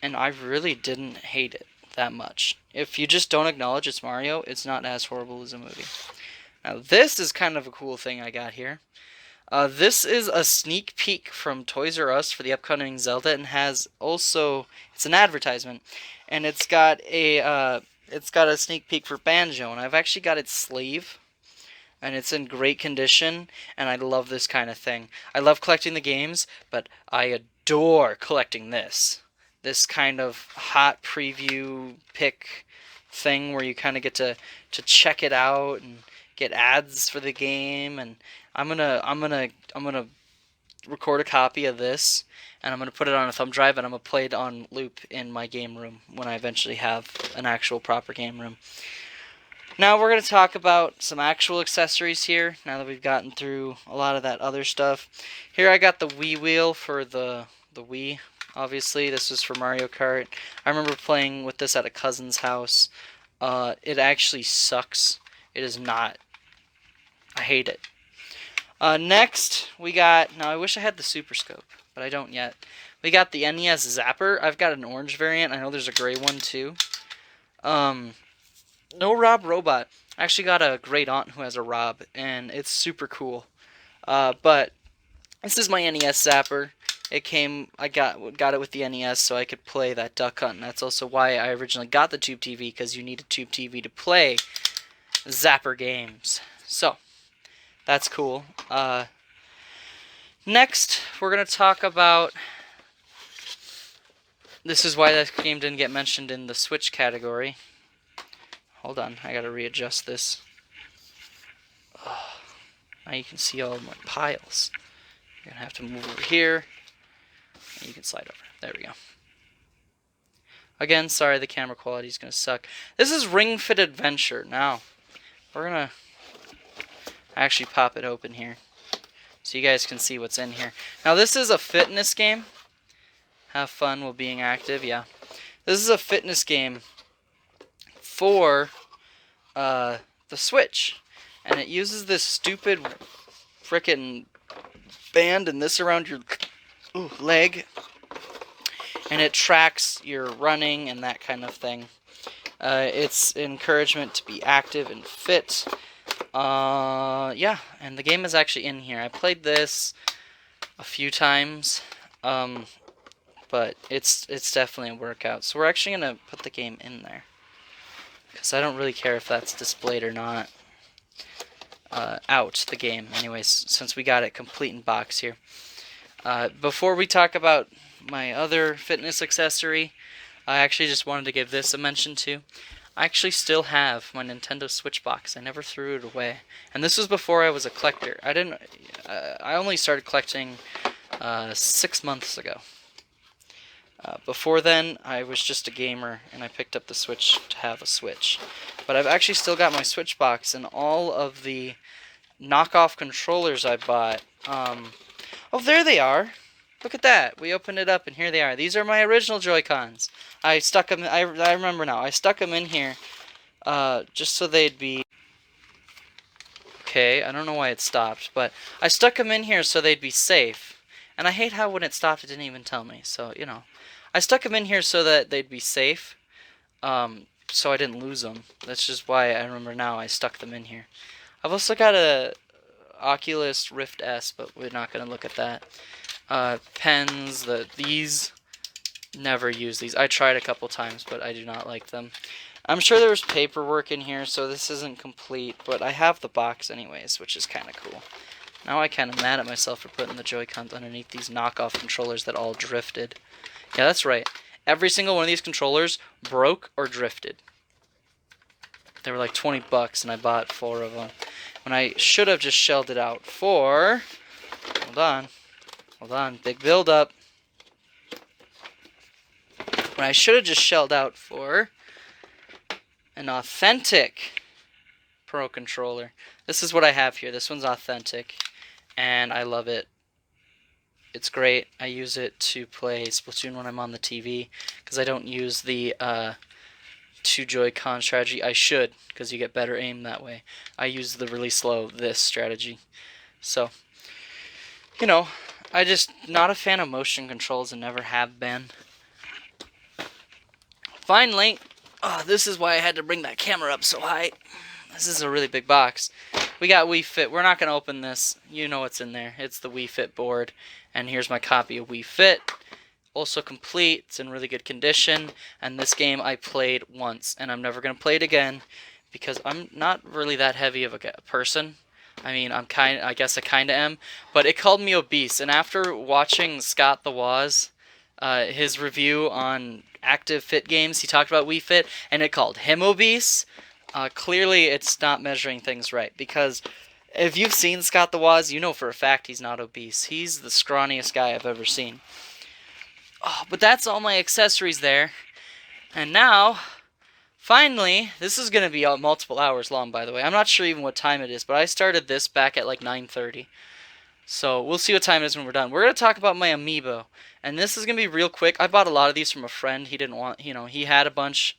and I really didn't hate it. that much. If you just don't acknowledge it's Mario, it's not as horrible as a movie. Now, this is kind of a cool thing I got here. This is a sneak peek from Toys R Us for the upcoming Zelda, and has also, it's an advertisement, and it's got a sneak peek for Banjo, and I've actually got its sleeve, and it's in great condition, and I love this kind of thing. I love collecting the games, but I adore collecting this kind of hot preview pick thing where you kind of get to check it out and get ads for the game. And I'm gonna record a copy of this, and I'm gonna put it on a thumb drive, and I'm gonna play it on loop in my game room when I eventually have an actual proper game room. Now we're gonna talk about some actual accessories here. Now that we've gotten through a lot of that other stuff, here I got the Wii wheel for the Wii. Obviously, this was for Mario Kart. I remember playing with this at a cousin's house. It actually sucks. It is not. I hate it. Next, we got... Now, I wish I had the Super Scope, but I don't yet. We got the NES Zapper. I've got an orange variant. I know there's a gray one, too. No Rob Robot. I actually got a great aunt who has a Rob, and it's super cool. But this is my NES Zapper. It came, I got it with the NES so I could play that Duck Hunt, and that's also why I originally got the Tube TV, because you need a Tube TV to play Zapper games. So, that's cool. Next, we're going to talk about... This is why that game didn't get mentioned in the Switch category. Hold on, I gotta readjust this. Oh, now you can see all of my piles. You're gonna have to move over here. And you can slide over. There we go. Again, sorry, the camera quality is gonna suck. This is Ring Fit Adventure. Now, we're gonna actually pop it open here, so you guys can see what's in here. Now, this is a fitness game. Have fun while being active, yeah. This is a fitness game for the Switch, and it uses this stupid frickin' band and this around your leg, and it tracks your running and that kind of thing. It's encouragement to be active and fit. Yeah, and the game is actually in here. I played this a few times, but it's definitely a workout. So we're actually gonna put the game in there, because I don't really care if that's displayed or not. Out the game, anyways, since we got it complete in box here. Before we talk about my other fitness accessory, I actually just wanted to give this a mention too. I actually still have my Nintendo Switch box. I never threw it away, and this was before I was a collector. I only started collecting 6 months ago. Before then, I was just a gamer, and I picked up the Switch to have a Switch. But I've actually still got my Switch box, and all of the knockoff controllers I bought. Oh, there they are. Look at that. We opened it up, and here they are. These are my original Joy-Cons. I stuck them, I remember now. I stuck them in here just so they'd be... Okay, I don't know why it stopped, but I stuck them in here so they'd be safe. And I hate how when it stopped, it didn't even tell me. So, you know. I stuck them in here so that they'd be safe, so I didn't lose them. That's just why I remember now I stuck them in here. I've also got a Oculus Rift S, but we're not going to look at that. Pens, these, never use these. I tried a couple times, but I do not like them. I'm sure there was paperwork in here, so this isn't complete, but I have the box anyways, which is kind of cool. Now I'm kind of mad at myself for putting the Joy-Cons underneath these knockoff controllers that all drifted. Yeah, that's right. Every single one of these controllers broke or drifted. They were like 20 bucks, and I bought 4 of them. When I should have just shelled it out for... Hold on. Big build up. When I should have just shelled out for an authentic Pro controller. This is what I have here. This one's authentic, and I love it. It's great. I use it to play Splatoon when I'm on the TV, because I don't use the 2 Joy-Con strategy. I should, because you get better aim that way. I use the really slow this strategy. So, you know, I just not a fan of motion controls and never have been. Finally, Oh, this is why I had to bring that camera up so high. This is a really big box. We got Wii Fit. We're not going to open this. You know what's in there. It's the Wii Fit board. And here's my copy of Wii Fit. Also complete. It's in really good condition. And this game I played once. And I'm never going to play it again. Because I'm not really that heavy of a person. I mean, I guess I kind of am. But it called me obese. And after watching Scott the Woz, his review on active fit games, he talked about Wii Fit. And it called him obese. Clearly, it's not measuring things right, because if you've seen Scott the Woz, you know for a fact he's not obese. He's the scrawniest guy I've ever seen. Oh, but that's all my accessories there. And now, finally, this is going to be multiple hours long, by the way. I'm not sure even what time it is, but I started this back at like 9:30. So we'll see what time it is when we're done. We're going to talk about my amiibo. And this is going to be real quick. I bought a lot of these from a friend. He didn't want, he had a bunch.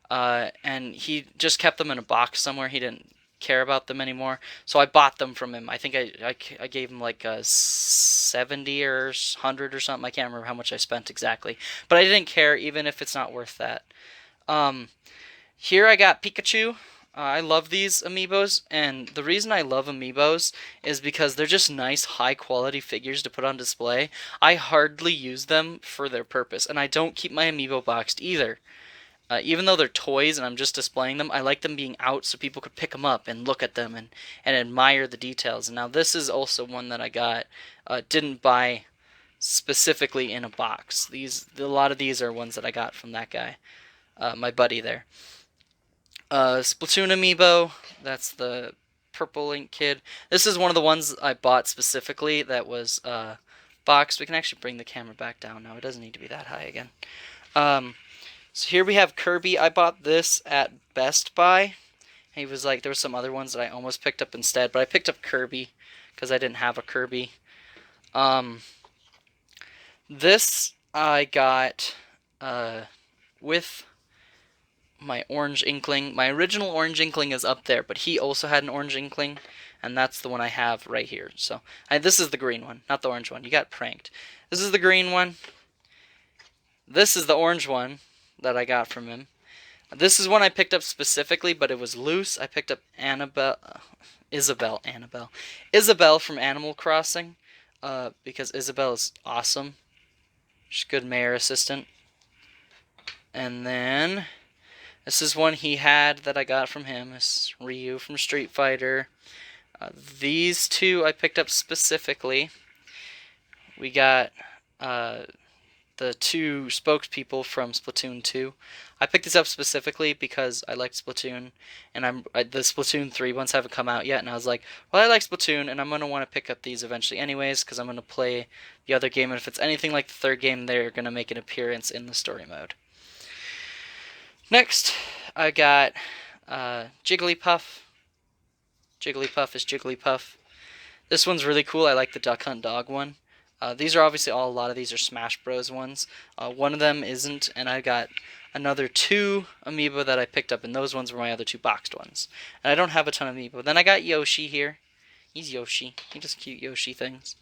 And he just kept them in a box somewhere. He didn't care about them anymore. So I bought them from him. I think I gave him like a 70 or 100 or something. I can't remember how much I spent exactly. But I didn't care, even if it's not worth that. Here I got Pikachu. I love these amiibos, and the reason I love amiibos is because they're just nice, high-quality figures to put on display. I hardly use them for their purpose, and I don't keep my amiibo boxed either. Even though they're toys and I'm just displaying them, I like them being out so people could pick them up and look at them and admire the details. And now this is also one that I got, didn't buy specifically in a box. A lot of these are ones that I got from that guy, my buddy there. Splatoon amiibo, that's the purple ink kid. This is one of the ones I bought specifically that was boxed. We can actually bring the camera back down now. It doesn't need to be that high again. So here we have Kirby. I bought this at Best Buy. He was like, there were some other ones that I almost picked up instead, but I picked up Kirby because I didn't have a Kirby. This I got with my Orange Inkling. My original Orange Inkling is up there, but he also had an Orange Inkling, and that's the one I have right here. So this is the green one, not the orange one. You got pranked. This is the green one. This is the orange one that I got from him. This is one I picked up specifically, but it was loose. I picked up Isabelle from Animal Crossing, because Isabelle is awesome. She's a good mayor assistant. And then this is one he had that I got from him. It's Ryu from Street Fighter. These two I picked up specifically. We got the two spokespeople from Splatoon 2. I picked this up specifically because I liked Splatoon, and the Splatoon 3 ones haven't come out yet, and I was like, well, I like Splatoon, and I'm going to want to pick up these eventually anyways, because I'm going to play the other game, and if it's anything like the third game, they're going to make an appearance in the story mode. Next, I got Jigglypuff. Jigglypuff is Jigglypuff. This one's really cool. I like the Duck Hunt Dog one. These are obviously a lot of these are Smash Bros. Ones. One of them isn't, and I got another 2 amiibo that I picked up, and those ones were my other 2 boxed ones. And I don't have a ton of amiibo. Then I got Yoshi here. He's Yoshi. He does cute Yoshi things.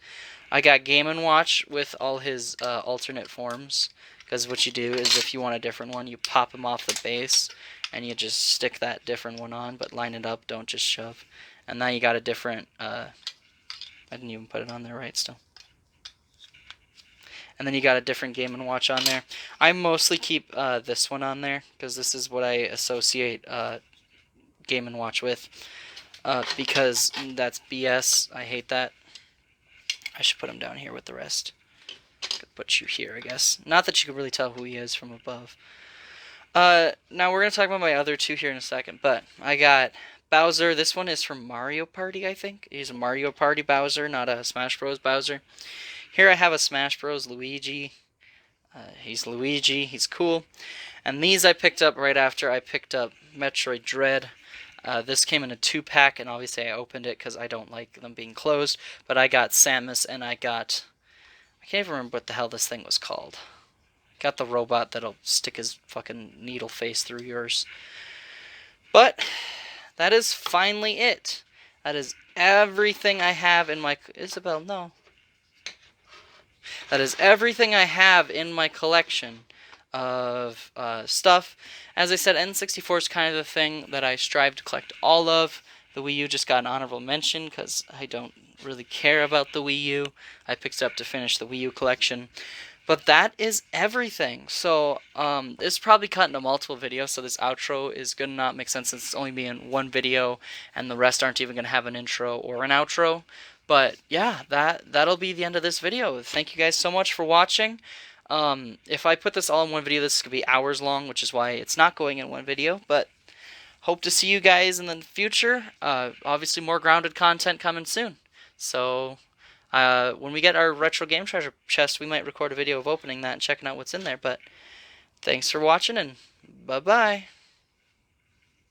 I got Game & Watch with all his alternate forms, because what you do is if you want a different one, you pop him off the base, and you just stick that different one on, but line it up, don't just shove. And now you got a different, I didn't even put it on there right still. And then you got a different Game & Watch on there. I mostly keep this one on there, because this is what I associate Game & Watch with. Because that's BS. I hate that. I should put him down here with the rest. Could put you here, I guess. Not that you can really tell who he is from above. Now we're going to talk about my other 2 here in a second, but I got Bowser. This one is from Mario Party, I think. He's a Mario Party Bowser, not a Smash Bros. Bowser. Here I have a Smash Bros. Luigi. He's Luigi. He's cool. And these I picked up right after I picked up Metroid Dread. This came in a 2-pack, and obviously I opened it because I don't like them being closed. But I got Samus, and I can't even remember what the hell this thing was called. Got the robot that'll stick his fucking needle face through yours. But that is finally it. That is everything I have in my... Isabelle, no. That is everything I have in my collection of stuff. as I said, N64 is kind of the thing that I strive to collect all of. The Wii U just got an honorable mention because I don't really care about the Wii U. I picked it up to finish the Wii U collection. But that is everything. So, this is probably cut into multiple videos, so this outro is going to not make sense since it's only being one video, and the rest aren't even going to have an intro or an outro. But, yeah, that'll be the end of this video. Thank you guys so much for watching. If I put this all in one video, this could be hours long, which is why it's not going in one video, but hope to see you guys in the future. Obviously, more grounded content coming soon. So... when we get our retro game treasure chest, we might record a video of opening that and checking out what's in there. But thanks for watching, and bye-bye.